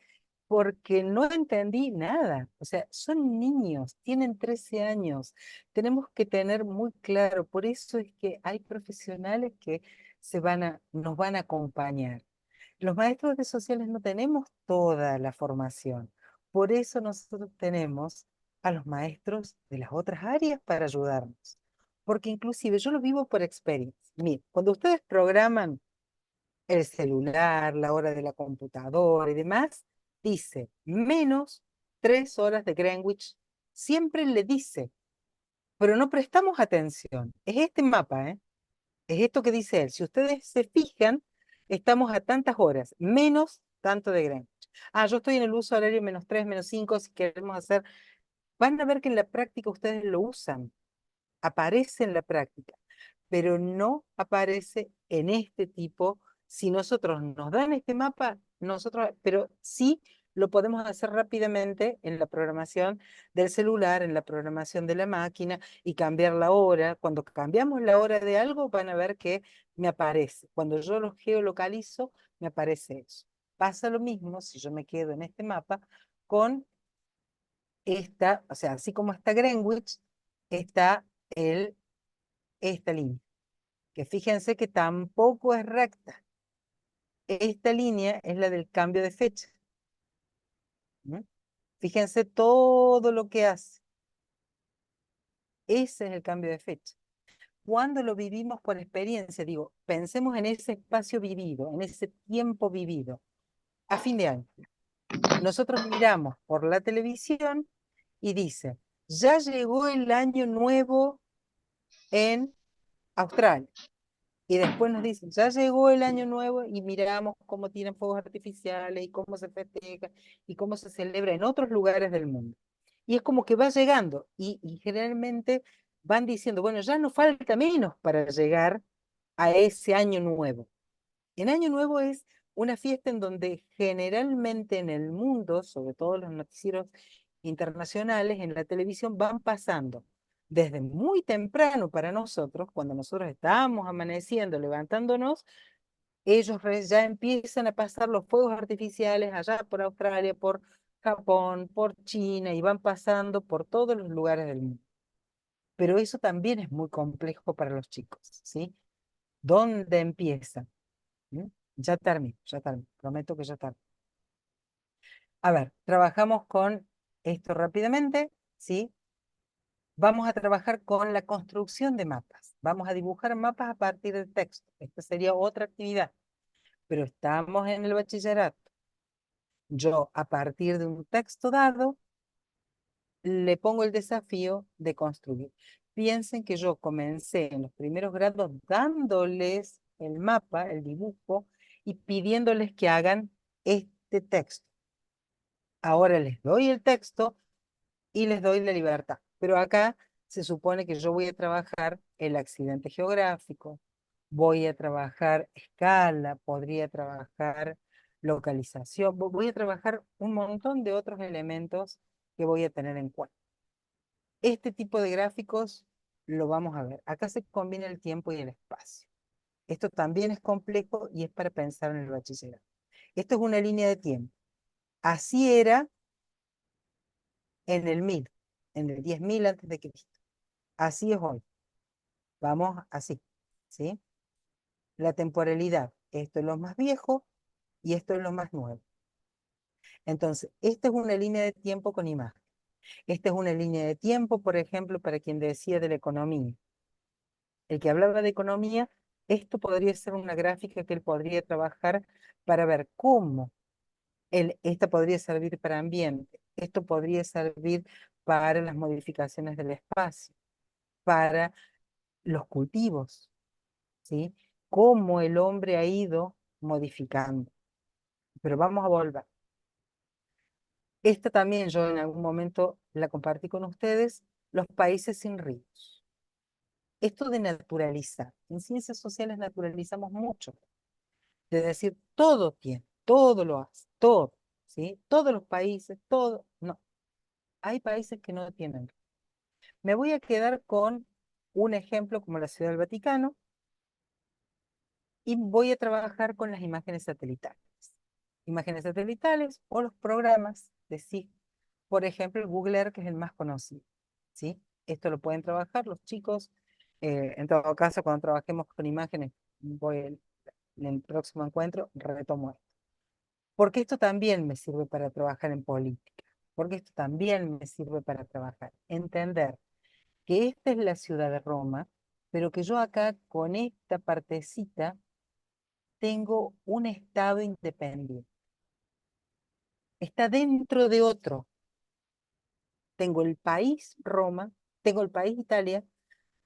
porque no entendí nada. O sea, son niños, tienen 13 años. Tenemos que tener muy claro, por eso es que hay profesionales que nos van a acompañar. Los maestros de sociales no tenemos toda la formación. Por eso nosotros tenemos a los maestros de las otras áreas para ayudarnos. Porque inclusive yo lo vivo por experiencia. Miren, cuando ustedes programan el celular, la hora de la computadora y demás, dice -3 horas de Greenwich. Siempre le dice, pero no prestamos atención. Es este mapa, ¿eh? Es esto que dice él. Si ustedes se fijan, estamos a tantas horas, menos tanto de Greenwich. Ah, yo estoy en el uso horario -3, -5, si queremos hacer. Van a ver que en la práctica ustedes lo usan, aparece en la práctica, pero no aparece en este tipo. Si nosotros nos dan este mapa, nosotros, pero sí lo podemos hacer rápidamente en la programación del celular, en la programación de la máquina y cambiar la hora. Cuando cambiamos la hora de algo, van a ver que me aparece. Cuando yo lo geolocalizo, me aparece eso. Pasa lo mismo si yo me quedo en este mapa con esta, o sea, así como está Greenwich, está esta línea, que fíjense que tampoco es recta. Esta línea es la del cambio de fecha. ¿Mm? Fíjense todo lo que hace. Ese es el cambio de fecha. Cuando lo vivimos por experiencia, digo, pensemos en ese espacio vivido, en ese tiempo vivido. A fin de año, nosotros miramos por la televisión y dice, ya llegó el año nuevo en Australia. Y después nos dicen, ya llegó el año nuevo y miramos cómo tienen fuegos artificiales y cómo se festeja y cómo se celebra en otros lugares del mundo. Y es como que va llegando y generalmente van diciendo, bueno, ya nos falta menos para llegar a ese año nuevo. El año nuevo es una fiesta en donde generalmente en el mundo, sobre todo los noticieros internacionales, en la televisión, van pasando desde muy temprano para nosotros, cuando nosotros estábamos amaneciendo, levantándonos, ellos ya empiezan a pasar los fuegos artificiales allá por Australia, por Japón, por China, y van pasando por todos los lugares del mundo. Pero eso también es muy complejo para los chicos, ¿sí? ¿Dónde empiezan? ¿Mm? Ya termino, prometo que ya termino. A ver, trabajamos con esto rápidamente, ¿sí? Vamos a trabajar con la construcción de mapas. Vamos a dibujar mapas a partir del texto. Esta sería otra actividad, pero estamos en el bachillerato. Yo, a partir de un texto dado, le pongo el desafío de construir. piensen que yo comencé en los primeros grados dándoles el mapa, el dibujo, y pidiéndoles que hagan este texto. Ahora les doy el texto y les doy la libertad. Pero acá se supone que yo voy a trabajar el accidente geográfico, voy a trabajar escala, podría trabajar localización, voy a trabajar un montón de otros elementos que voy a tener en cuenta. Este tipo de gráficos lo vamos a ver. Acá se combina el tiempo y el espacio. Esto también es complejo y es para pensar en el bachillerato. Esto es una línea de tiempo. Así era en el 1000, en el 10.000 antes de Cristo. Así es hoy. Vamos así, ¿sí? La temporalidad. Esto es lo más viejo y esto es lo más nuevo. Entonces, esta es una línea de tiempo con imagen. Esta es una línea de tiempo, por ejemplo, para quien decía de la economía. El que hablaba de economía, esto podría ser una gráfica que él podría trabajar para ver cómo esta podría servir para ambiente, esto podría servir para las modificaciones del espacio, para los cultivos, ¿sí? Cómo el hombre ha ido modificando. Pero vamos a volver. Esta también yo en algún momento la compartí con ustedes, los países sin ríos. Esto de naturalizar. En ciencias sociales naturalizamos mucho. De decir, todo tiene, todo lo hace, todo, ¿sí? Todos los países, todo. No, hay países que no tienen. Me voy a quedar con un ejemplo como la Ciudad del Vaticano y voy a trabajar con las imágenes satelitales. Imágenes satelitales o los programas de SIG. Por ejemplo, el Google Earth, que es el más conocido, ¿sí? Esto lo pueden trabajar los chicos. En todo caso, cuando trabajemos con imágenes, en el próximo encuentro retomo esto. Porque esto también me sirve para trabajar en política. Porque esto también me sirve para trabajar. Entender que esta es la ciudad de Roma, pero que yo acá con esta partecita tengo un estado independiente. Está dentro de otro. Tengo el país Roma, tengo el país Italia,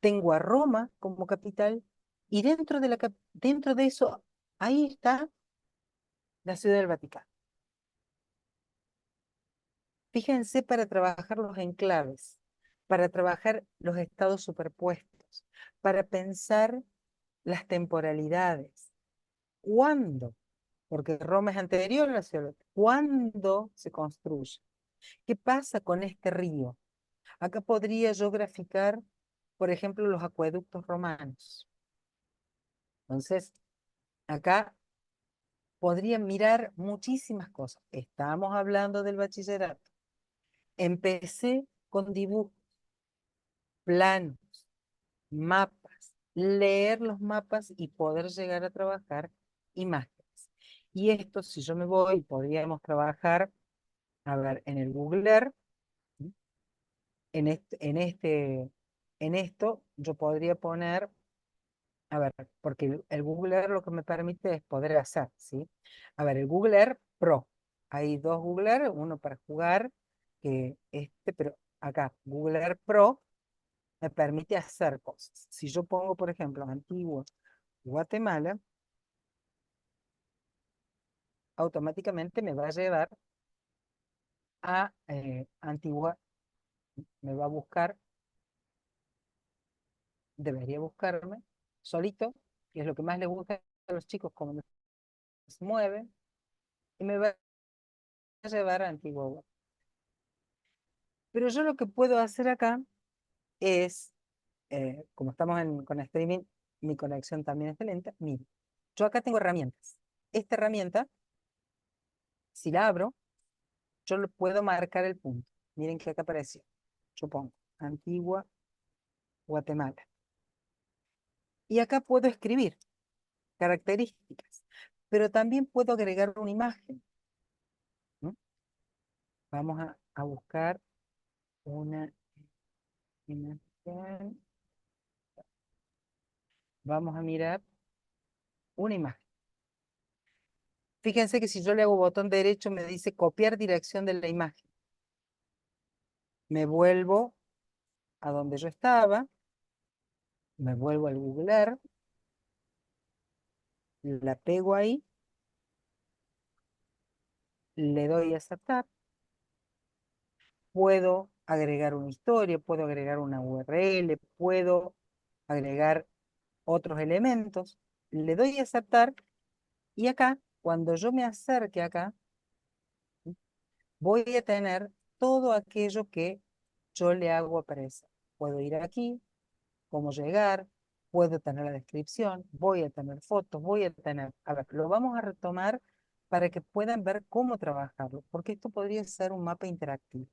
tengo a Roma como capital y dentro de eso, ahí está la ciudad del Vaticano. Fíjense para trabajar los enclaves, para trabajar los estados superpuestos, para pensar las temporalidades. ¿Cuándo? Porque Roma es anterior a la ciudad. ¿Cuándo se construye? ¿Qué pasa con este río? Acá podría yo graficar, por ejemplo, los acueductos romanos. Entonces, acá podría mirar muchísimas cosas. Estamos hablando del bachillerato. Empecé con dibujos, planos, mapas, leer los mapas y poder llegar a trabajar imágenes. Y esto, si yo me voy, podríamos trabajar, a ver, en el Google Earth, ¿sí? En esto yo podría poner, a ver, porque el Google Earth lo que me permite es poder hacer, ¿sí? A ver, el Google Earth Pro. Hay dos Google Earth, uno para jugar, pero acá, Google Earth Pro me permite hacer cosas. Si yo pongo, por ejemplo, Antigua Guatemala, automáticamente me va a llevar a Antigua, me va a buscar, debería buscarme solito, que es lo que más les gusta a los chicos, como se mueven, y me va a llevar a Antigua Guatemala. Pero yo lo que puedo hacer acá es, como estamos con streaming, mi conexión también está lenta. Mire, yo acá tengo herramientas. Esta herramienta, si la abro, yo le puedo marcar el punto. Miren que acá apareció. Yo pongo Antigua Guatemala. Y acá puedo escribir características, pero también puedo agregar una imagen, ¿no? Vamos a buscar una imagen. Vamos a mirar una imagen. Fíjense que si yo le hago botón derecho me dice copiar dirección de la imagen. Me vuelvo a donde yo estaba me vuelvo al googlear, la pego ahí, le doy a aceptar, puedo agregar una historia, puedo agregar una URL, puedo agregar otros elementos, le doy a aceptar y acá, cuando yo me acerque acá, voy a tener todo aquello que yo le hago aparecer. Puedo ir aquí, cómo llegar, puedo tener la descripción, voy a tener fotos, voy a tener... A ver, lo vamos a retomar para que puedan ver cómo trabajarlo, porque esto podría ser un mapa interactivo.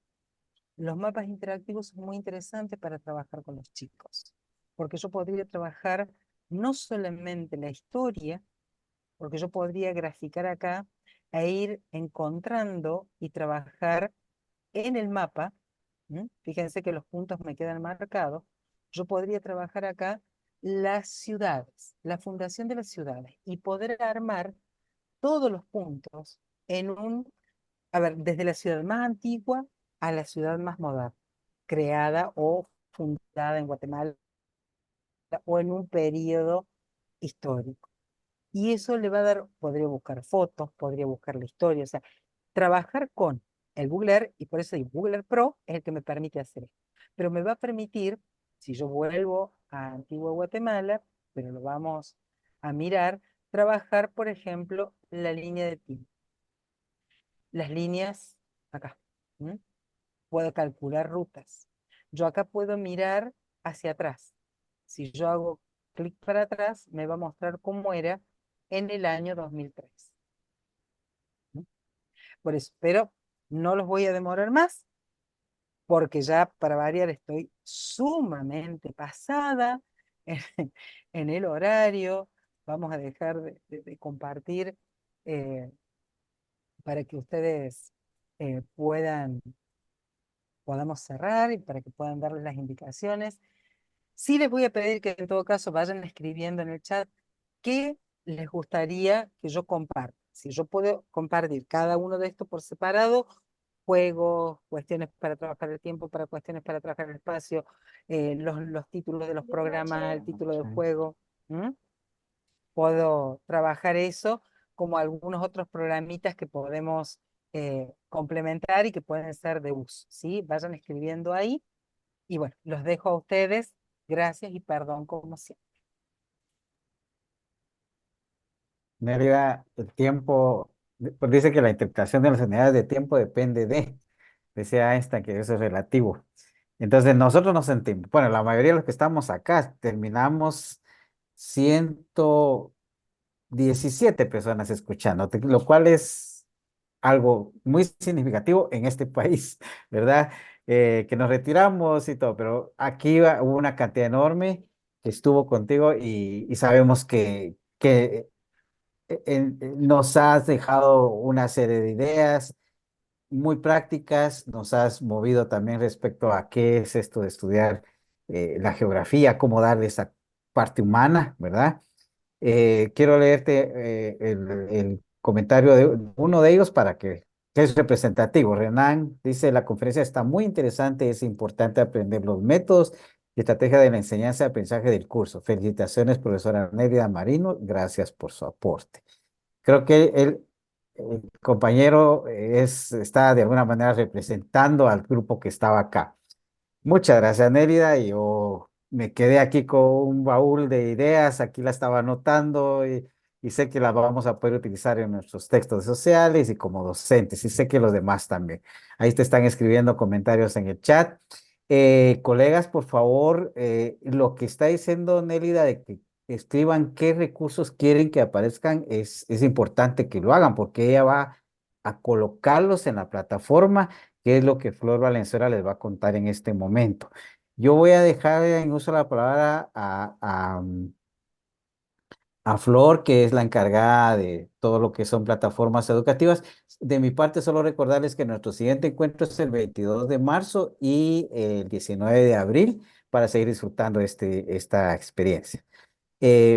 Los mapas interactivos son muy interesantes para trabajar con los chicos, porque yo podría trabajar no solamente la historia, porque yo podría graficar acá e ir encontrando y trabajar en el mapa. Fíjense que los puntos me quedan marcados. Yo podría trabajar acá las ciudades, la fundación de las ciudades y poder armar todos los puntos en un, a ver, desde la ciudad más antigua a la ciudad más moderna, creada o fundada en Guatemala o en un periodo histórico. Y eso le va a dar, podría buscar fotos, podría buscar la historia, o sea, trabajar con el Google Earth, y por eso el Google Earth Pro es el que me permite hacer esto. Pero me va a permitir, si yo vuelvo a Antigua Guatemala, pero lo vamos a mirar, trabajar, por ejemplo, la línea de tiempo. Las líneas acá. ¿m? Puedo calcular rutas. Yo acá puedo mirar hacia atrás. Si yo hago clic para atrás, me va a mostrar cómo era en el año 2003. Por eso, pero no los voy a demorar más, porque ya para variar estoy sumamente pasada en, en el horario. Vamos a dejar de compartir eh, para que ustedes puedan, podamos cerrar y para que puedan darles las indicaciones. Sí les voy a pedir que en todo caso vayan escribiendo en el chat qué les gustaría que yo comparta. Si yo puedo compartir cada uno de estos por separado, juegos, cuestiones para trabajar el tiempo, para cuestiones para trabajar el espacio, los títulos de los programas, el título del juego. ¿m? Puedo trabajar eso como algunos otros programitas que podemos complementar y que pueden ser de uso. ¿Sí? Vayan escribiendo ahí. Y bueno, los dejo a ustedes. Gracias y perdón como siempre. Mérida, el tiempo, pues dice que la interpretación de las unidades de tiempo depende de, decía Einstein que eso es relativo. Entonces nosotros nos sentimos, bueno, la mayoría de los que estamos acá terminamos 117 personas escuchando, lo cual es algo muy significativo en este país, ¿verdad? Que nos retiramos y todo, pero aquí hubo una cantidad enorme que estuvo contigo y sabemos que nos has dejado una serie de ideas muy prácticas, nos has movido también respecto a qué es esto de estudiar la geografía, cómo darle esa parte humana, ¿verdad? Quiero leerte el comentario de uno de ellos para que es representativo. Renan dice, la conferencia está muy interesante, es importante aprender los métodos y estrategia de la enseñanza y aprendizaje del curso. Felicitaciones, profesora Nérida Marino, gracias por su aporte. Creo que el compañero está de alguna manera representando al grupo que estaba acá. Muchas gracias, Nérida. Y yo me quedé aquí con un baúl de ideas, aquí la estaba anotando y sé que la vamos a poder utilizar en nuestros textos sociales y como docentes, y sé que los demás también. Ahí te están escribiendo comentarios en el chat. Colegas, por favor, lo que está diciendo Nélida de que escriban qué recursos quieren que aparezcan, es importante que lo hagan porque ella va a colocarlos en la plataforma, que es lo que Flor Valenzuela les va a contar en este momento. Yo voy a dejar en uso la palabra a Flor, que es la encargada de todo lo que son plataformas educativas. De mi parte, solo recordarles que nuestro siguiente encuentro es el 22 de marzo y el 19 de abril para seguir disfrutando esta experiencia.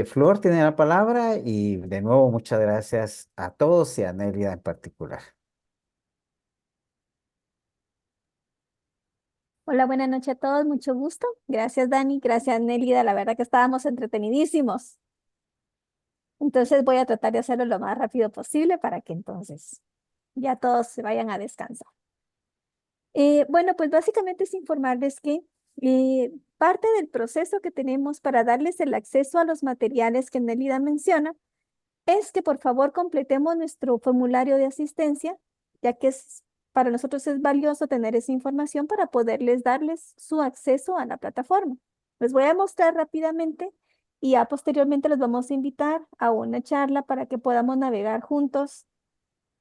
Flor tiene la palabra y de nuevo muchas gracias a todos y a Nélida en particular. Hola, buenas noches a todos, mucho gusto. Gracias, Dani, gracias, Nélida. La verdad que estábamos entretenidísimos. Entonces voy a tratar de hacerlo lo más rápido posible para que entonces ya todos se vayan a descansar. Bueno, pues básicamente es informarles que parte del proceso que tenemos para darles el acceso a los materiales que Nélida menciona es que por favor completemos nuestro formulario de asistencia, ya que para nosotros es valioso tener esa información para poderles darles su acceso a la plataforma. Les voy a mostrar rápidamente y ya posteriormente los vamos a invitar a una charla para que podamos navegar juntos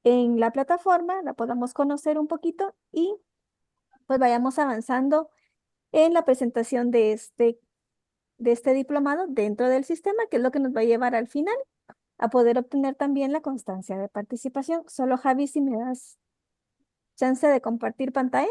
en la plataforma, la podamos conocer un poquito y pues vayamos avanzando en la presentación de este diplomado dentro del sistema, que es lo que nos va a llevar al final a poder obtener también la constancia de participación. Solo Javi, si me das chance de compartir pantalla.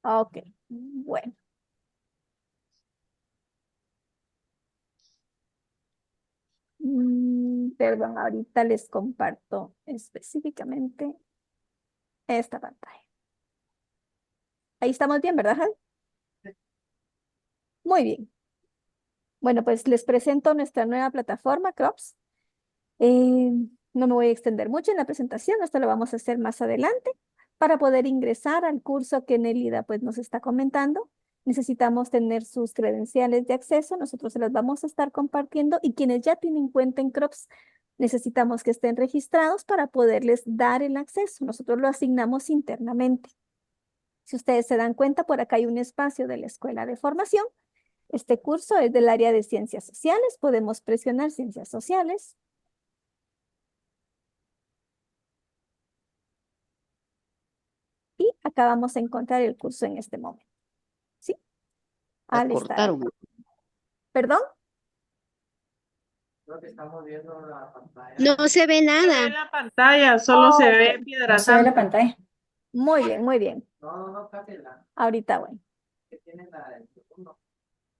Ok, bueno. Perdón, ahorita les comparto específicamente esta pantalla. Ahí estamos bien, ¿verdad, Javi? Muy bien. Bueno, pues les presento nuestra nueva plataforma, Crops. No me voy a extender mucho en la presentación, esto lo vamos a hacer más adelante. Para poder ingresar al curso que Nélida pues, nos está comentando, necesitamos tener sus credenciales de acceso, nosotros se las vamos a estar compartiendo y quienes ya tienen cuenta en Crops, necesitamos que estén registrados para poderles dar el acceso. Nosotros lo asignamos internamente. Si ustedes se dan cuenta, por acá hay un espacio de la Escuela de Formación. Este curso es del área de Ciencias Sociales, podemos presionar Ciencias Sociales. Y acá vamos a encontrar el curso en este momento. ¿Sí? La Al estar cortaron. acá. ¿Perdón? No se ve Se ve nada. la pantalla, solo se Ok. ve Piedra No se ve la Santa. pantalla. Muy bien, muy bien. Ahorita, bueno.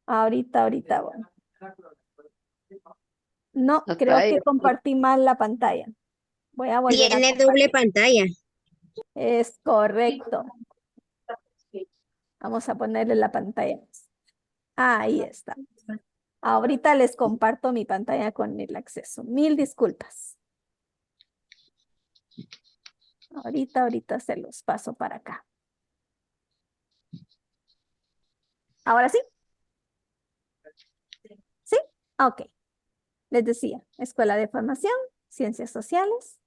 Ahorita, bueno. No, Acá creo hay- que compartí mal la pantalla. Voy a volver a Tiene doble compartir. pantalla. Es correcto. Vamos a ponerle la pantalla. Ahí está. Ahorita les comparto mi pantalla con el acceso. Mil disculpas. Ahorita se los paso para acá. ¿Ahora sí? ¿Sí? Ok. Les decía, Escuela de Formación, Ciencias Sociales.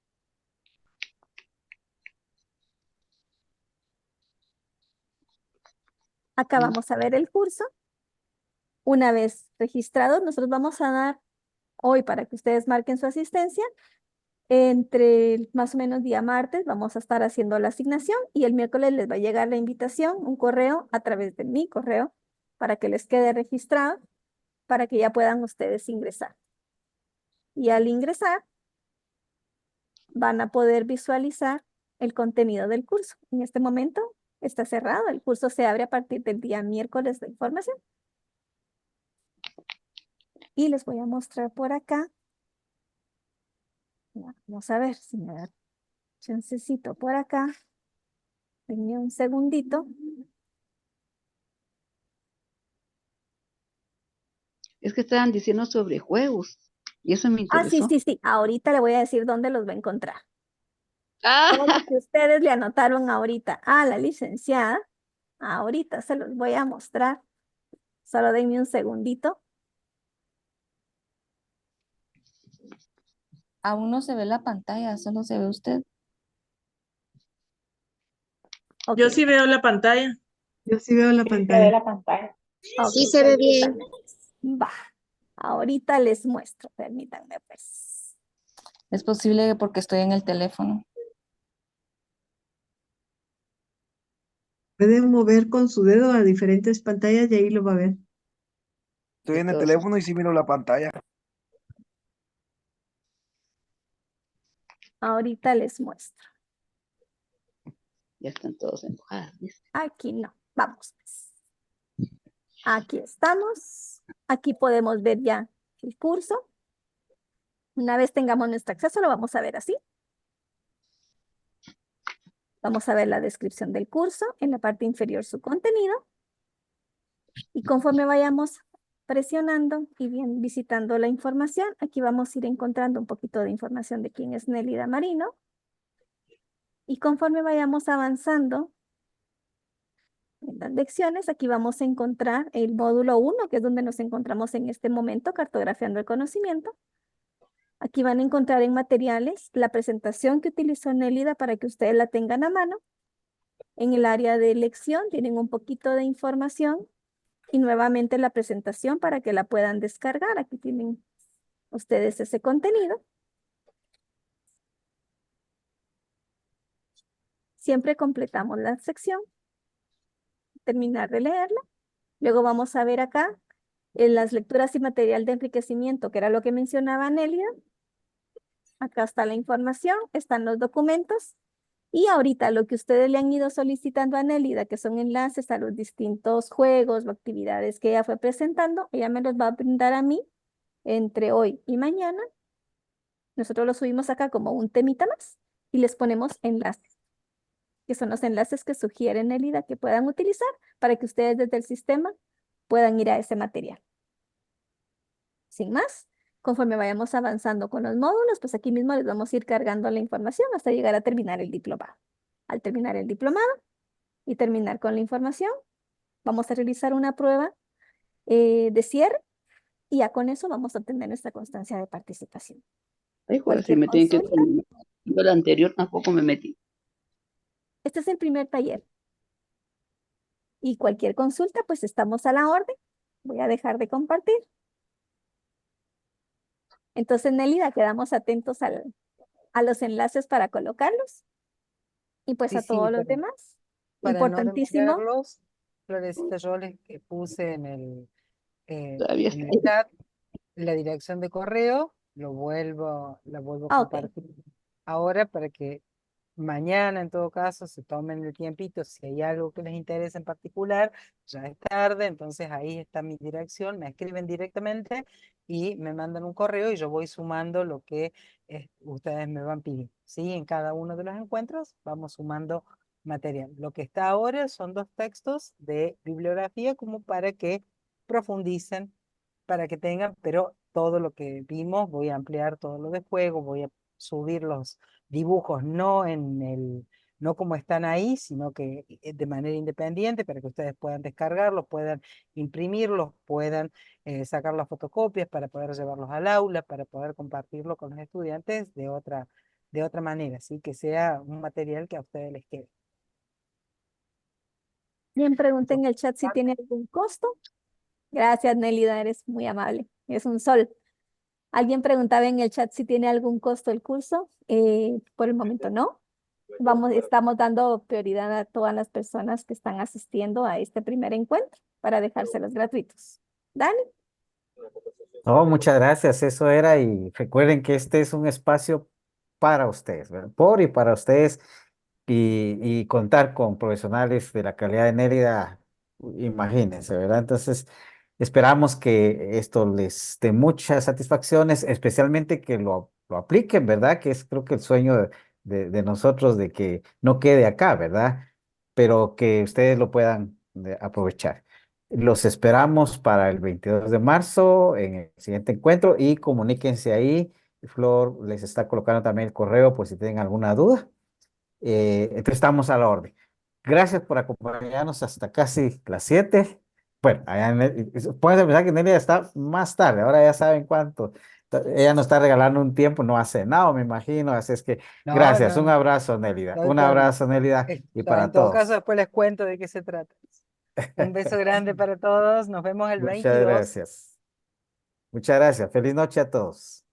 Acá vamos a ver el curso. Una vez registrados, nosotros vamos a dar hoy para que ustedes marquen su asistencia. Entre más o menos día martes vamos a estar haciendo la asignación y el miércoles les va a llegar la invitación, un correo a través de mi correo para que les quede registrado, para que ya puedan ustedes ingresar. Y al ingresar, van a poder visualizar el contenido del curso. En este momento está cerrado, el curso se abre a partir del día miércoles de información. Y les voy a mostrar por acá. Vamos a ver si me da chancecito por acá. Denme un segundito. Es que estaban diciendo sobre juegos y eso me Ah, sí, interesó. sí, sí. Ahorita le voy a decir dónde los va a encontrar. Todo Ah, lo que ustedes le anotaron ahorita a la licenciada, ahorita se los voy a mostrar. Solo denme un segundito. Aún no se ve la pantalla, solo se ve usted. Ok, Yo sí veo la pantalla. yo sí veo la Sí se ve pantalla. la pantalla. ok, Sí se ve bien. permítanme. Va, ahorita les muestro, permítanme pues. Es posible porque estoy en el teléfono. Pueden mover con su dedo a diferentes pantallas y ahí lo va a ver. Estoy en el teléfono y sí miro la pantalla. Ahorita les muestro. Ya están todos enojados. ¿Viste? Aquí no, vamos pues. Aquí estamos. Aquí podemos ver ya el curso. Una vez tengamos nuestro acceso, lo vamos a ver así. Vamos a ver la descripción del curso, en la parte inferior su contenido. Y conforme vayamos presionando y bien visitando la información, aquí vamos a ir encontrando un poquito de información de quién es Nélida Marino. Y conforme vayamos avanzando en las lecciones, aquí vamos a encontrar el módulo 1, que es donde nos encontramos en este momento, cartografiando el conocimiento. Aquí van a encontrar en materiales la presentación que utilizó Nélida para que ustedes la tengan a mano. En el área de lección tienen un poquito de información y nuevamente la presentación para que la puedan descargar. Aquí tienen ustedes ese contenido. Siempre completamos la sección, terminar de leerla. Luego vamos a ver acá en las lecturas y material de enriquecimiento, que era lo que mencionaba Nélida. Acá está la información, están los documentos. Y ahorita lo que ustedes le han ido solicitando a Nélida, que son enlaces a los distintos juegos o actividades que ella fue presentando, ella me los va a brindar a mí entre hoy y mañana. Nosotros lo subimos acá como un temita más y les ponemos enlaces, que son los enlaces que sugiere Nélida que puedan utilizar para que ustedes desde el sistema puedan ir a ese material. Sin más, conforme vayamos avanzando con los módulos, pues aquí mismo les vamos a ir cargando la información hasta llegar a terminar el diplomado. Al terminar el diplomado y terminar con la información, vamos a realizar una prueba de cierre y ya con eso vamos a obtener nuestra constancia de participación. Ay, joder, si Cualquier me tienen que... consulta, Yo la anterior tampoco me metí. este es el primer taller. Y cualquier consulta, pues estamos a la orden. Voy a dejar de compartir. Entonces, Nélida, quedamos atentos a los enlaces para colocarlos. Y pues Sí, a todos sí, los demás. para no Importantísimo. demorarlos, Florecita, yo les puse Todavía en está el chat la dirección de correo, la vuelvo a Ah, ok. compartir ahora para que mañana en todo caso se tomen el tiempito, si hay algo que les interesa en particular, ya es tarde, entonces ahí está mi dirección, me escriben directamente y me mandan un correo y yo voy sumando lo que ustedes me van pidiendo, ¿sí? En cada uno de los encuentros vamos sumando material. Lo que está ahora son 2 textos de bibliografía como para que profundicen, para que tengan, pero todo lo que vimos, voy a ampliar todo lo de juego, voy a subir los dibujos no como están ahí, sino que de manera independiente para que ustedes puedan descargarlos, puedan imprimirlos, puedan sacar las fotocopias para poder llevarlos al aula, para poder compartirlo con los estudiantes de otra manera, así que sea un material que a ustedes les quede. Bien, pregunten Entonces, en el chat si tiene algún costo. Gracias, Nélida, eres muy amable. Es un sol. Alguien preguntaba en el chat si tiene algún costo el curso. Por el momento no. Estamos dando prioridad a todas las personas que están asistiendo a este primer encuentro para dejárselos gratuitos. Dani, Oh, muchas gracias, eso era, y recuerden que este es un espacio para ustedes, ¿verdad? Por y para ustedes, y contar con profesionales de la calidad de Nérida, imagínense, ¿verdad? Entonces, esperamos que esto les dé muchas satisfacciones, especialmente que lo apliquen, ¿verdad? Que es creo que el sueño de nosotros de que no quede acá, ¿verdad? Pero que ustedes lo puedan aprovechar. Los esperamos para el 22 de marzo en el siguiente encuentro y comuníquense ahí. Flor les está colocando también el correo por si tienen alguna duda. Entonces estamos a la orden. Gracias por acompañarnos hasta casi las 7. Bueno, pueden pensar que Nelia está más tarde, ahora ya saben cuánto. Ella nos está regalando un tiempo, no ha cenado, me imagino. Así es que no, gracias. Un no, abrazo, Nélida. no, Un abrazo, Nélida, y en para todo caso todos. después les cuento de qué se trata. Un beso grande para todos, nos vemos el Muchas 22. gracias. Muchas gracias. Feliz noche a todos.